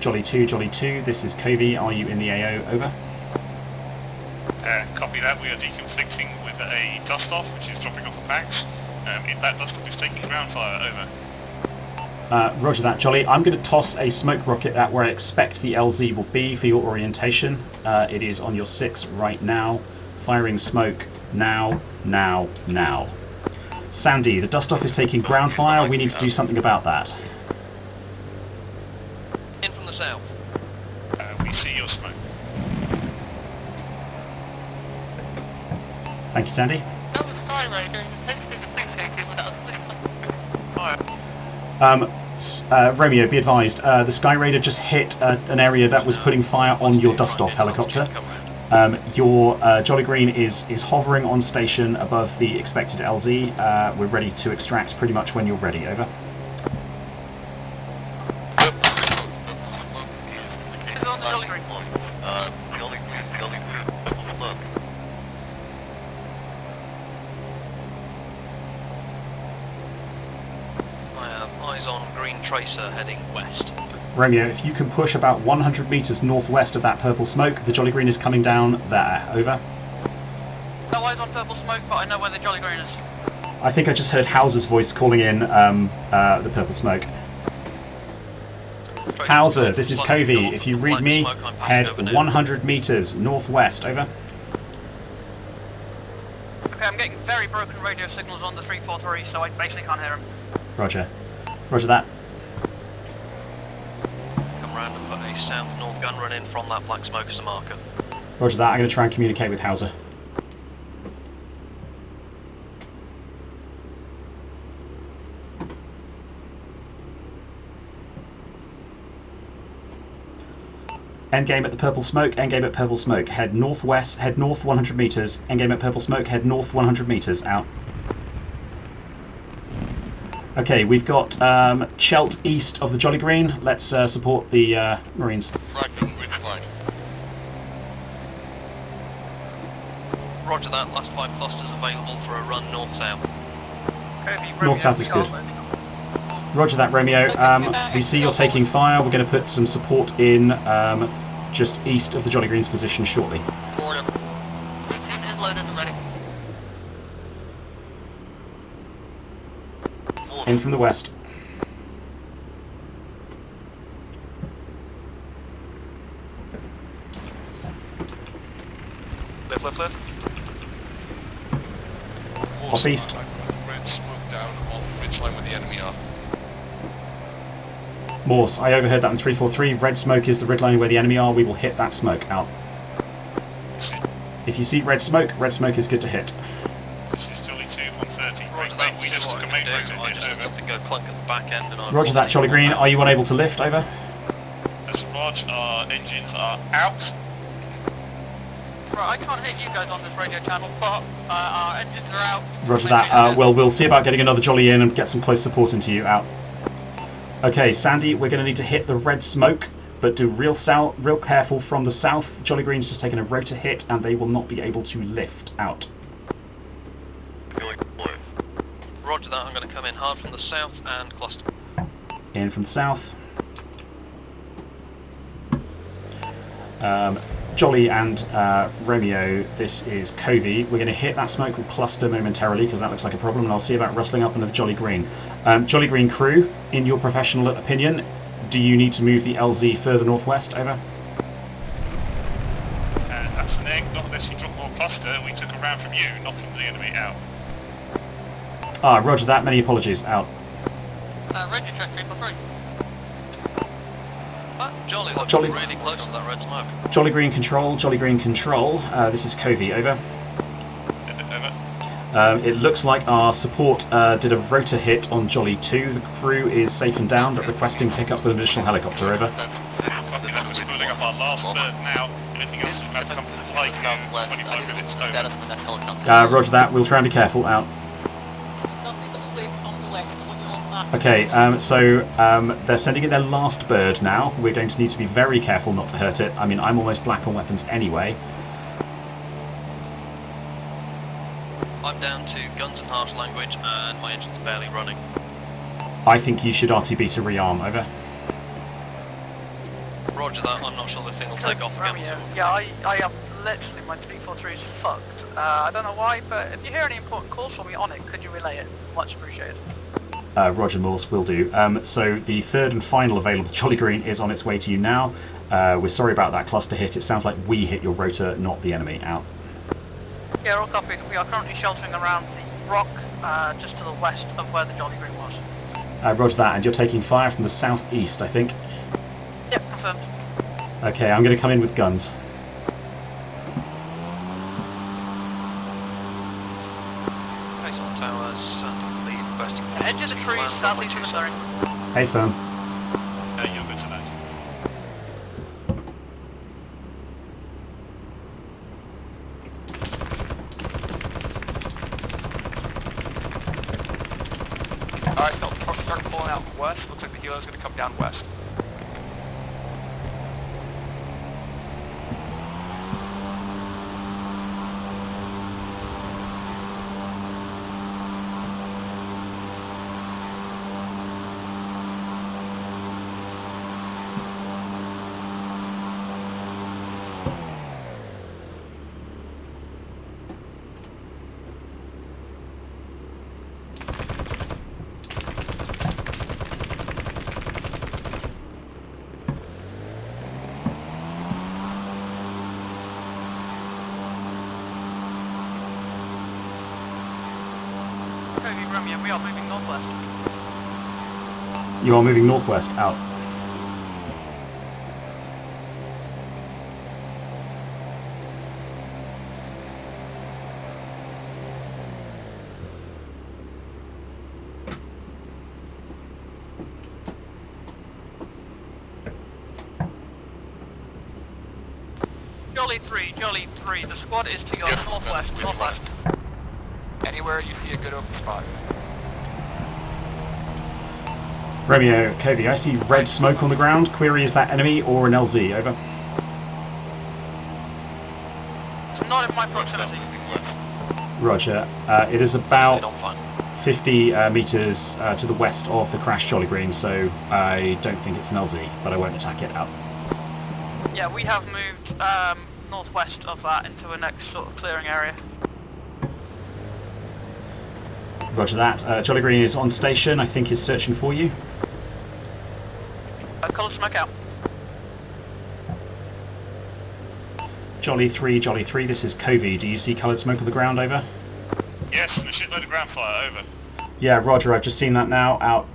Jolly 2, this is Covey. Are you in the AO? Over. Copy that, we are deconflicting with a dust-off, which is dropping off the packs. If that dust-off is taking ground fire, over. Roger that, Jolly. I'm going to toss a smoke rocket at where I expect the LZ will be for your orientation. It is on your 6 right now. Firing smoke now. Sandy, the dust-off is taking ground fire. We need to do something about that. In from the south. We see your smoke. Thank you, Sandy. That was Sky Raider. Romeo, be advised, the Sky Raider just hit an area that was putting fire on your dust-off helicopter. Your Jolly Green is hovering on station above the expected LZ. We're ready to extract pretty much when you're ready. Over. It's on the Jolly Green. I have eyes on green tracer heading west. Romeo, if you can push about 100 metres northwest of that purple smoke, the Jolly Green is coming down there. Over. No eyes on purple smoke, but I know where the Jolly Green is. I think I just heard Hauser's voice calling in the purple smoke. Hauser, this is Covey. If you read me, head 100 metres northwest. Over. Okay, I'm getting very broken radio signals on the 343, so I basically can't hear him. Roger. Roger that. Come round and put a south-north gun run in from that black smoke as a marker. Roger that. I'm going to try and communicate with Hauser. Endgame at the purple smoke, endgame at purple smoke. Head northwest, head north 100 metres. Endgame at purple smoke, head north 100 metres. Out. Okay, we've got Chelt east of the Jolly Green. Let's support the Marines. Right, which line? Roger that, last 5 clusters available for a run north-south. North-south is good. Roger that, Romeo. We see you're taking fire. We're going to put some support in just east of the Jolly Green's position shortly. Forward. Is loaded and ready. In from the west. Lift. Off east. Red smoke down on the ridge line where the enemy are. Morse, I overheard that in 343. Red smoke is the red line where the enemy are. We will hit that smoke. Out. If you see red smoke is good to hit. This is Jolly 2, 130. Roger that, we just took a main rotor hit, over. Something go clunk at the back end and Roger that, Jolly Green. Are you unable to lift? Over. That's Rog, our engines are out. Right, I can't hear you guys on this radio channel, but our engines are out. Roger that. Well, we'll see about getting another Jolly in and get some close support into you. Out. Okay, Sandy, we're going to need to hit the red smoke, but do real careful from the south. Jolly Green's just taken a rotor hit, and they will not be able to lift. Out. Roger that, I'm going to come in hard from the south and cluster. In from the south. Jolly and Romeo, this is Covey. We're going to hit that smoke with cluster momentarily because that looks like a problem, and I'll see about rustling up another Jolly Green. Jolly Green crew, in your professional opinion, do you need to move the LZ further northwest? Over. That's an egg, not unless you drop more cluster. We took a round from you, not from the enemy. Out. Roger that. Many apologies. Out. Radio check, people, great. Jolly looks really close to that red smoke. Jolly Green control. Jolly Green control. This is Covey. Over. Over. It looks like our support did a rotor hit on Jolly 2. The crew is safe and down, but requesting pickup with an additional helicopter. Over. Copy that, we're spooling up our last bird now. Anything else from that come from the like 25 minutes. Over. Roger that. We'll try and be careful. Out. Okay, so they're sending in their last bird now. We're going to need to be very careful not to hurt it. I mean, I'm almost black on weapons anyway. I'm down to guns and harsh language, and my engine's barely running. I think you should RTB to rearm. Over. Roger that, I'm not sure the thing will take off again. Yeah, I am literally, my 343 is fucked. I don't know why, but if you hear any important calls from me on it, could you relay it? Much appreciated. Roger, Morse, will do. So the third and final available Jolly Green is on its way to you now. We're sorry about that cluster hit. It sounds like we hit your rotor, not the enemy. Out. Yeah, all copied. We are currently sheltering around the rock just to the west of where the Jolly Green was. Roger that, and you're taking fire from the southeast, I think. Yep, confirmed. Okay, I'm going to come in with guns. Base on towers, lead requesting. Edge of the trees, southeast of the clearing. Hey, firm. You're good tonight. Alright, so start pulling out west. Looks like the helo's going to come down west. Romeo, we are moving northwest. You are moving northwest. Out. Jolly 3, the squad is to your northwest. Anywhere you see a good open spot. Romeo, Covey, I see red smoke on the ground. Query, is that enemy or an LZ? Over. It's not in my proximity. Roger. It is about I'm fine. 50 metres to the west of the crashed Jolly Green, so I don't think it's an LZ, but I won't attack it out. Yeah, we have moved northwest of that into a next sort of clearing area. Roger that. Jolly Green is on station, I think is searching for you. Colour smoke out. Jolly 3, this is Covey. Do you see coloured smoke on the ground, over? Yes, and a shitload of ground fire, over. Yeah, Roger, I've just seen that now, out.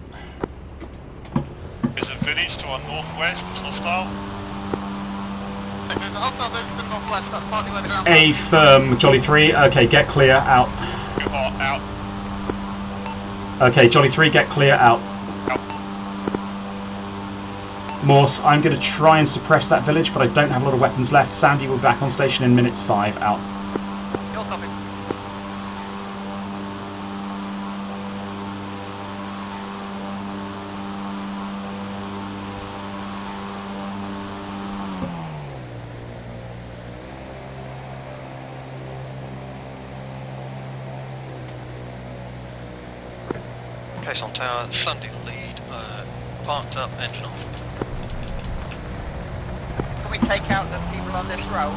There's a village to our northwest that's hostile. There's a hostile village to the northwest, that's partly where the ground A firm, Jolly 3, okay, get clear, out. You are out. Okay, Jolly 3, get clear, out. Out. Morse, I'm going to try and suppress that village, but I don't have a lot of weapons left. Sandy will be back on station in minutes 5, out. You're copied. Case on tower, Sunday lead, parked up, engine off. Can we take out the people on this road?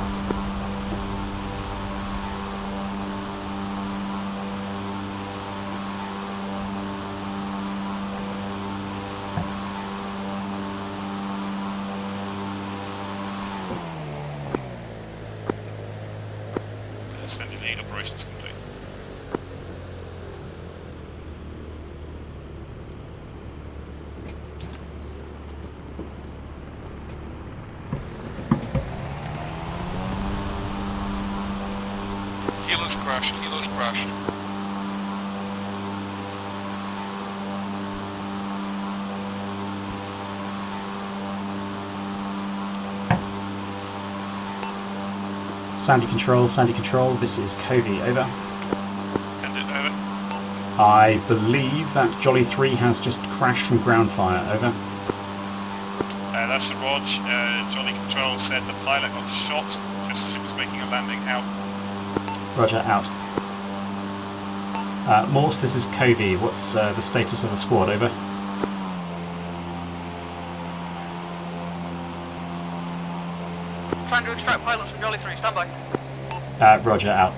Sending lead, operations complete. Healer's crashed. Sandy Control, this is Covey, over. And it, over. I believe that Jolly 3 has just crashed from ground fire, over. That's a Rog. Jolly Control said the pilot got shot just as it was making a landing, out. Roger, out. Morse, this is Covey. What's the status of the squad, over? Trying to extract pilots from Jolly 3, stand by. Roger, out.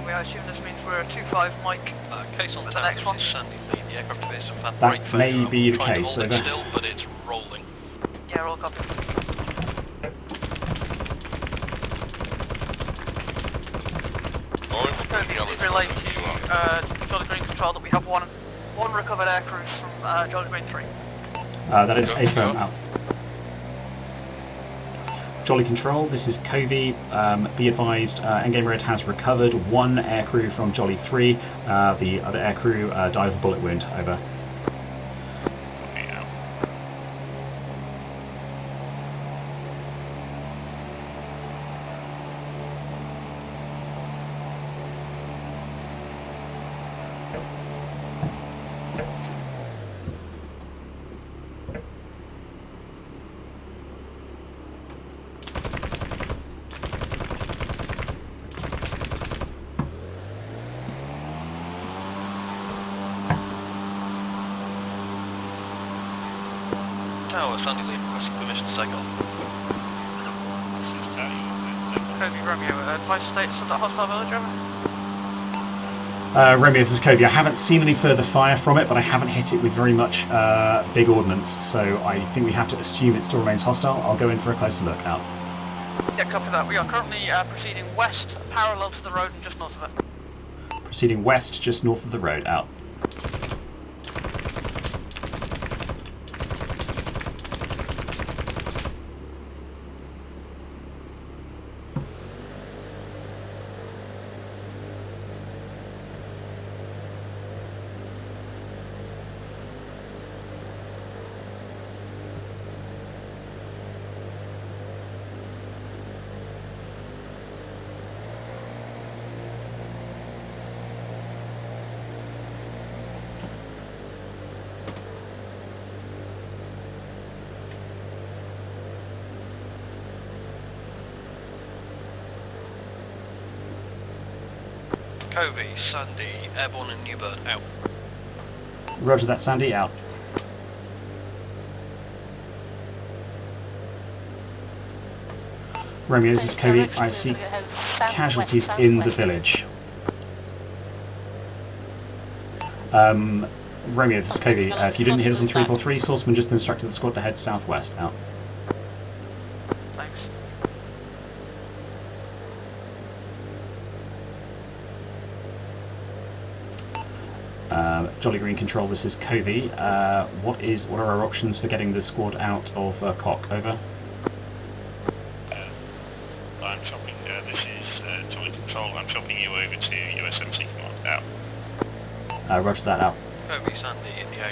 I assume this means we're a 2-5 Mike. Case on the tower, next one. Sandy lead, the aircraft appears to have had That brake failure. may be the I'm trying case, to hold over. it still, but it's rolling. Yeah, all copied. Please relay to Jolly Green Control that we have one recovered aircrew from Jolly Green 3. That is A firm, out. Jolly Control, this is Covey. Be advised, Endgame Red has recovered one aircrew from Jolly 3. The other aircrew died of a bullet wound, over. Copy, out. Tower, Sandy lead, requesting permission to take off. This is Tower, you want to take off? Covey Romeo, advice status of that hostile village, over. Romeo, this is Cody. I haven't seen any further fire from it, but I haven't hit it with very much big ordnance, so I think we have to assume it still remains hostile. I'll go in for a closer look. Out. Yeah, copy that. We are currently proceeding west, parallel to the road and just north of it. Proceeding west, just north of the road. Out. Covey, Sandy, Airborne and Newbird out. Roger that, Sandy. Out. Romeo, this is Cody. I see casualties in the village. Romeo, this is Cody. If you didn't hit us on 343, Sourceman just instructed the squad to head southwest. Out. Thanks. Jolly Green Control, this is Covey. What are our options for getting the squad out of Cock? Over. I'm chopping, this is Jolly Control, I'm chopping you over to USMC Command. Out. Roger that. Out. Covey, Sandy in the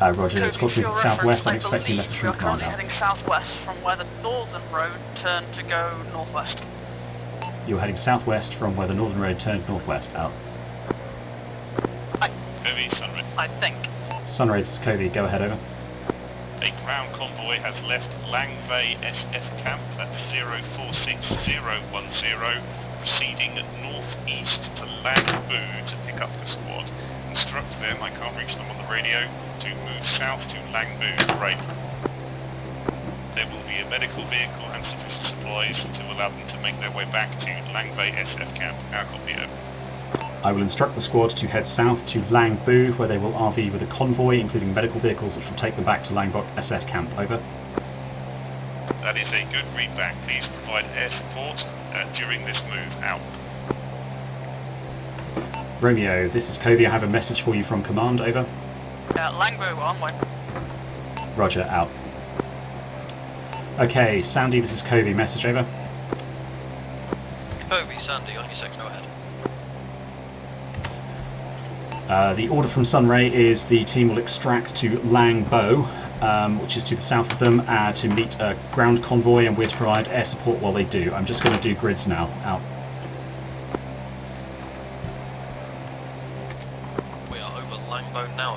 AO. Roger, the squad moving southwest. I'm expecting a message from command. We are currently heading southwest from where the northern road turned to go northwest. You're heading southwest from where the northern road turned northwest. Out. Covey, Sunray. I think. Sunray, this is Covey. Go ahead. Over. A ground convoy has left Langvay SF Camp, that's 046010, proceeding northeast to Langbu to pick up the squad. Instruct them, I can't reach them on the radio, to move south to Langbu. Right. There will be a medical vehicle and sufficient supplies to allow them to make their way back to Langvay SF Camp. Our copy. Over. I will instruct the squad to head south to Langbu, where they will RV with a convoy, including medical vehicles, which will take them back to Langbok SF Camp. Over. That is a good read back. Please provide air support during this move. Out. Romeo, this is Covey. I have a message for you from command. Over. Langbu, on way. Roger. Out. Okay, Sandy, this is Covey. Message. Over. Covey, Sandy on your 6, go ahead. The order from Sunray is the team will extract to Langbo, which is to the south of them, to meet a ground convoy, and we're to provide air support while they do. I'm just going to do grids now. Out. We are over Langbo now, I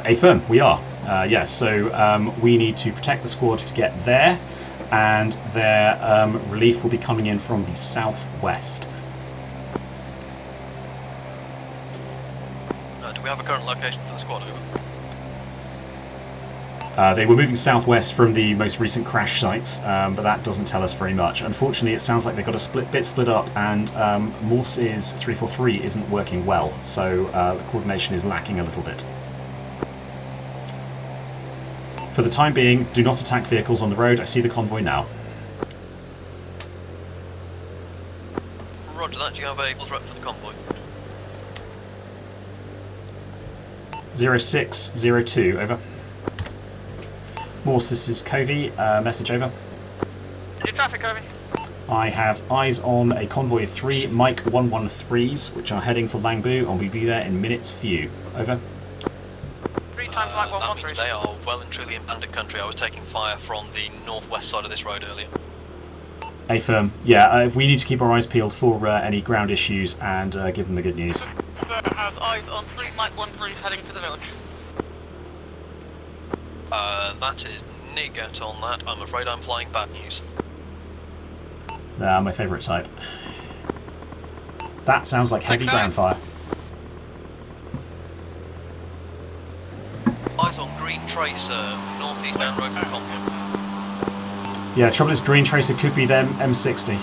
believe. Affirm, we are. Yes, so we need to protect the squad to get there, and their relief will be coming in from the southwest. Do we have a current location for the squad? Over. They were moving southwest from the most recent crash sites, but that doesn't tell us very much. Unfortunately, it sounds like they've got a bit split up, and Morse's 343 isn't working well, so the coordination is lacking a little bit. For the time being, do not attack vehicles on the road. I see the convoy now. Roger that, do you have a threat for the convoy? 0602, over. Morse, this is Covey. Message. Over. Your traffic, Covey. I have eyes on a convoy of 3 Mike 113s, which are heading for Langbu, and we'll be there in minutes for you. Over. 3 times like That 113. means they are well and truly in bandit country. I was taking fire from the northwest side of this road earlier. Affirm. Yeah, we need to keep our eyes peeled for any ground issues and give them the good news. Has eyes on 3 Mike 13s heading to the village. That is Nigget on that. I'm afraid I'm flying bad news. My favourite type. That sounds like heavy ground fire. Eyes on green Tracer, northeastbound road from Convoy. Yeah, trouble is Green Tracer could be them M60.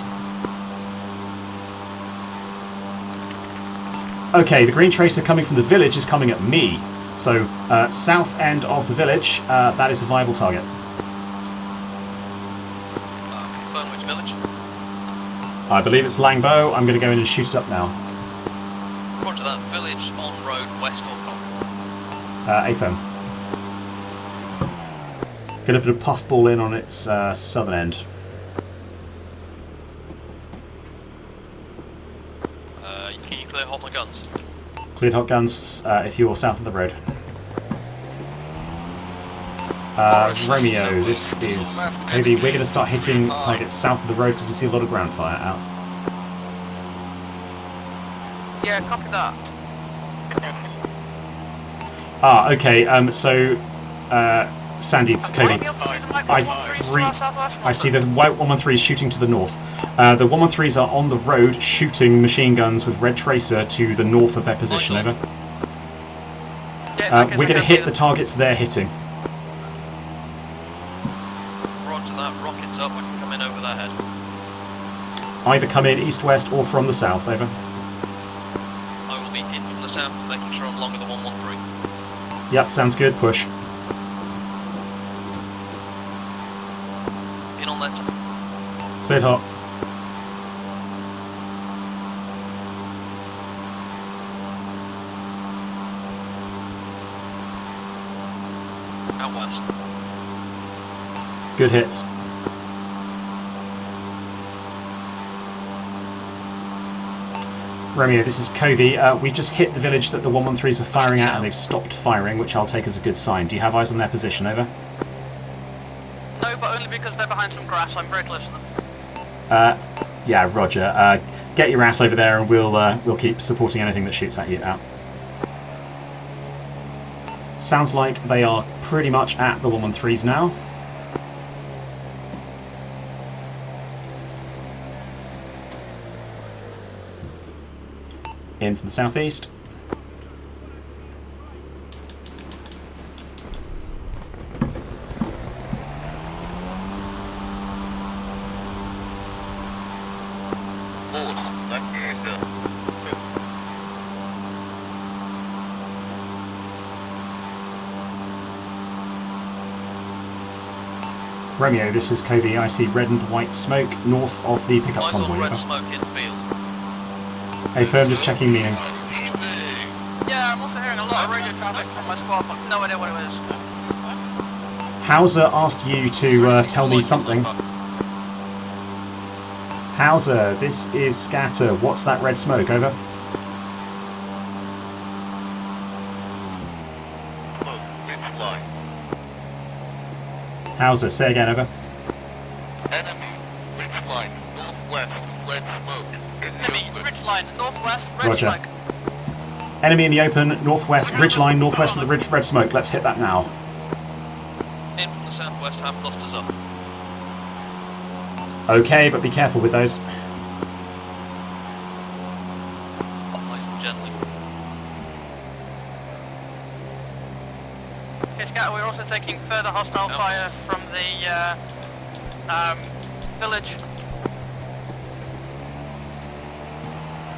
Okay, the Green Tracer coming from the village is coming at me. So, south end of the village, that is a viable target. Confirm which village? I believe it's Langbo. I'm going to go in and shoot it up now. Roger that, village on road west or Convoy. AFM. Going to put a puffball in on its southern end. Can you clear hot my guns? Cleared hot guns if you're south of the road. Romeo, this is Heavy. We're going to start hitting targets south of the road because we see a lot of ground fire out. Yeah, copy that. Okay, so Sandy, it's Cody. I see the white 113s shooting to the north. The 113s are on the road shooting machine guns with red tracer to the north of their position, over. We're going to hit the targets they're hitting. Roger that, rockets up, I can come in over their head. Either come in east-west or from the south, over. I will be in from the south, making sure I'm along with the 113. Yep, sounds good, push. In on that. Cleared hot. Out west. Good hits. Romeo, this is Covey. We just hit the village that the 113s were firing at and they've stopped firing, which I'll take as a good sign. Do you have eyes on their position, over? No, but only because they're behind some grass. I'm very close to them. Yeah, roger. Get your ass over there and we'll keep supporting anything that shoots at you out. Sounds like they are pretty much at the 113s now. In from the southeast. Romeo, this is Cody. I see red and white smoke north of the pickup I saw convoy. red smoke in field. Hey, firm, just checking meaning. Yeah, I'm also hearing a lot of radio traffic from my squad, but no idea what it is. Hauser asked you to tell me something. Hauser, this is Scatter. What's that red smoke? Over. Hauser, say again, over. Enemy, ridge line, northwest, red smoke. Enemy, ridge line, northwest, red Roger. smoke. Enemy in the open, northwest, ridgeline, northwest of the red smoke. Let's hit that now. In from the southwest, have clusters up. Okay, but be careful with those. Up nice and gently. Okay, Scatter, we're also taking further hostile fire from the village.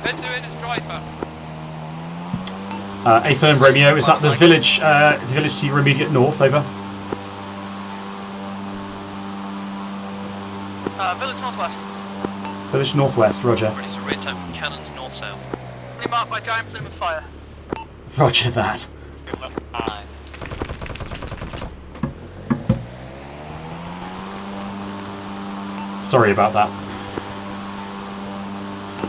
Into it is driver. A firm, Romeo, is that the village to your immediate north, over? Village northwest. Village northwest, roger. Ready to re-attack from cannons north-south. Only marked by giant plume of fire. Roger that. Sorry about that.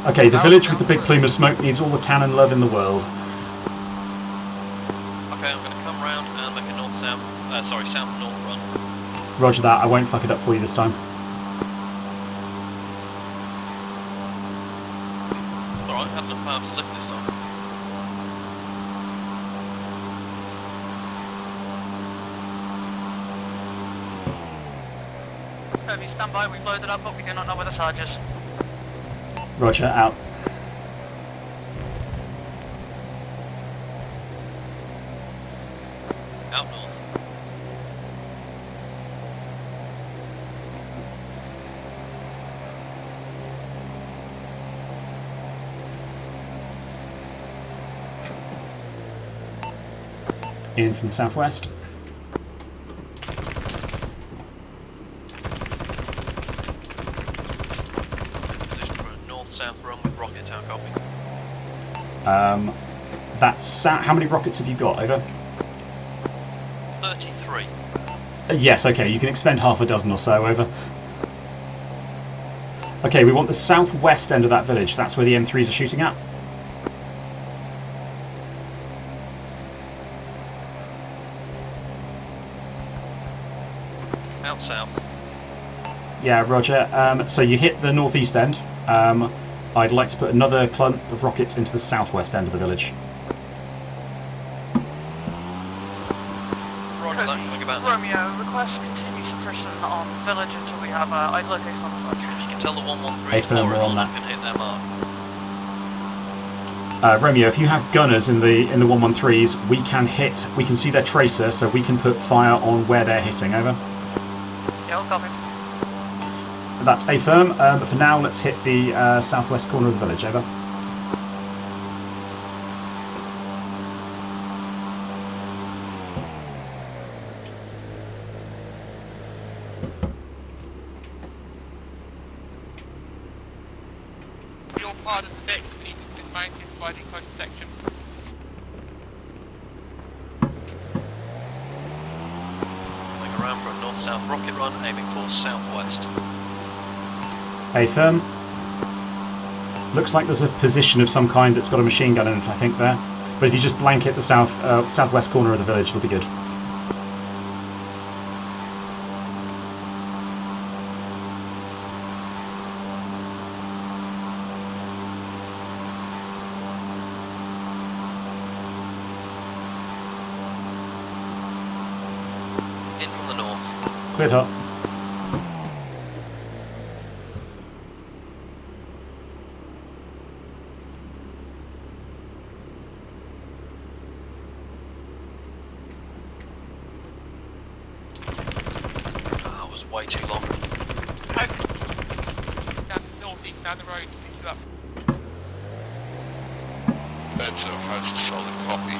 Okay, the village with the big plume of smoke needs all the cannon love in the world. Okay, I'm going to come round and make a north-south, south-north run. Roger that, I won't fuck it up for you this time. Alright, had enough power to lift this time. Heavy, stand by, we've loaded up, but we do not know where the Sarge is. Roger, out. Out north. In from the southwest. Position for a north-south run with rocket tower copy. That's how many rockets have you got? Over. 33. Yes. Okay. You can expend half a dozen or so. Over. Okay. We want the southwest end of that village. That's where the M3s are shooting at. Out south. Yeah, roger. So you hit the northeast end. I'd like to put another clump of rockets into the southwest end of the village. Roger that, think about that. Romeo, request continued suppression on village until we have idle location on the If site. you can tell the 113 Hey, is Phil, we're pouring on on, that. I can hit their mark. Romeo, if you have gunners in the 113s, we can see their tracer, so we can put fire on where they're hitting. Over. Yeah, we'll copy. That's a firm. But for now, let's hit the southwest corner of the village. Over. Your part of the deck needs to be mounted by the coast section. Coming around for a north-south rocket run, aiming for southwest. A firm. Looks like there's a position of some kind that's got a machine gun in it, I think, there. But if you just blanket the southwest corner of the village, it'll be good. In from the north. Cleared hot. That was way too long. Down the northeast, down the road, pick you up. That's a most solid copy.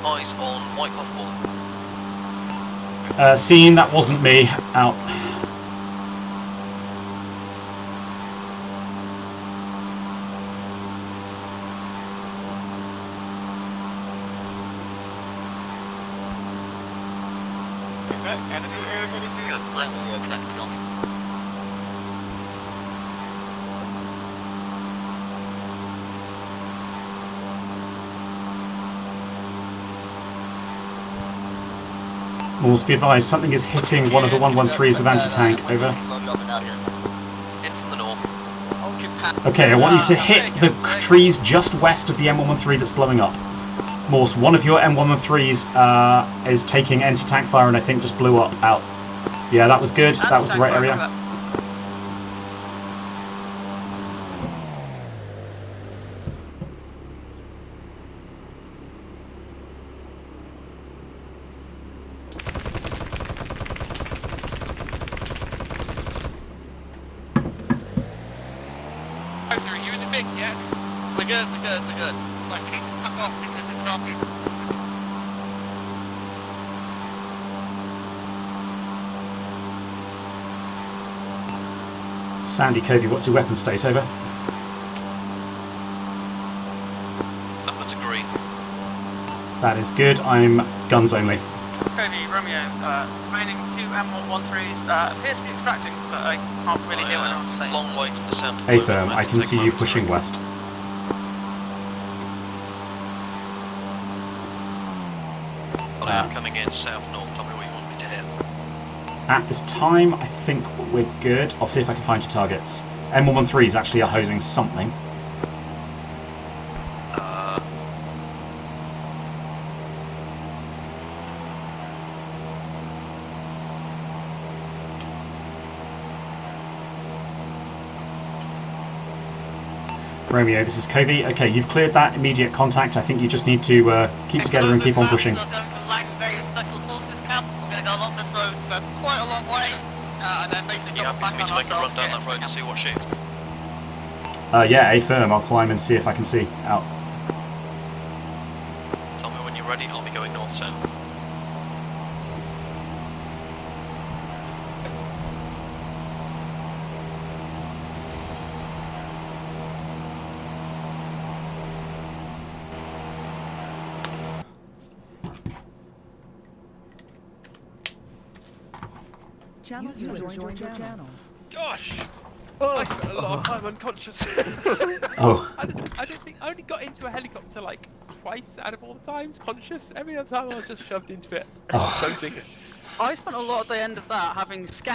Eyes on White Hot Wall. Seeing that wasn't me. Out. Morse, be advised, something is hitting one of the 113s with anti-tank. Over. In from the north. Okay, I want you to hit the trees just west of the M113 that's blowing up. Morse, one of your M113s is taking anti-tank fire and I think just blew up. Out. Yeah, that was good. That was the right area. Are you in the mix yet? We're good. Like, we need to tuck off because it's dropping. Sandy, Covey, what's your weapon state? Over. Upwards of green. That is good. I'm guns only. Cody, Romeo, remaining two M113s appears to be extracting, but I can't really hear what anyone's saying. Long way to the south. A firm, I can see you pushing west. Coming in south-north, tell me what you want me to hit. At this time, I think we're good. I'll see if I can find your targets. M113s actually are hosing something. Romeo, this is Covey. Okay, you've cleared that immediate contact. I think you just need to keep together and keep on pushing. We're going to Langvay Special Forces Camp. We're going to go along this road for quite a long way. And then basically You drop happy back for me on to make a run ourselves. down that road and see what shit? Yeah, affirm. I'll climb and see if I can see out. Tell me when you're ready, I'll be going north-south. Channel user joined your channel. Gosh! I spent a lot of time unconscious. Oh. I don't think I only got into a helicopter like twice out of all the times conscious. Every other time I was just shoved into it. Oh. Closing. I spent a lot of the end of that having scanned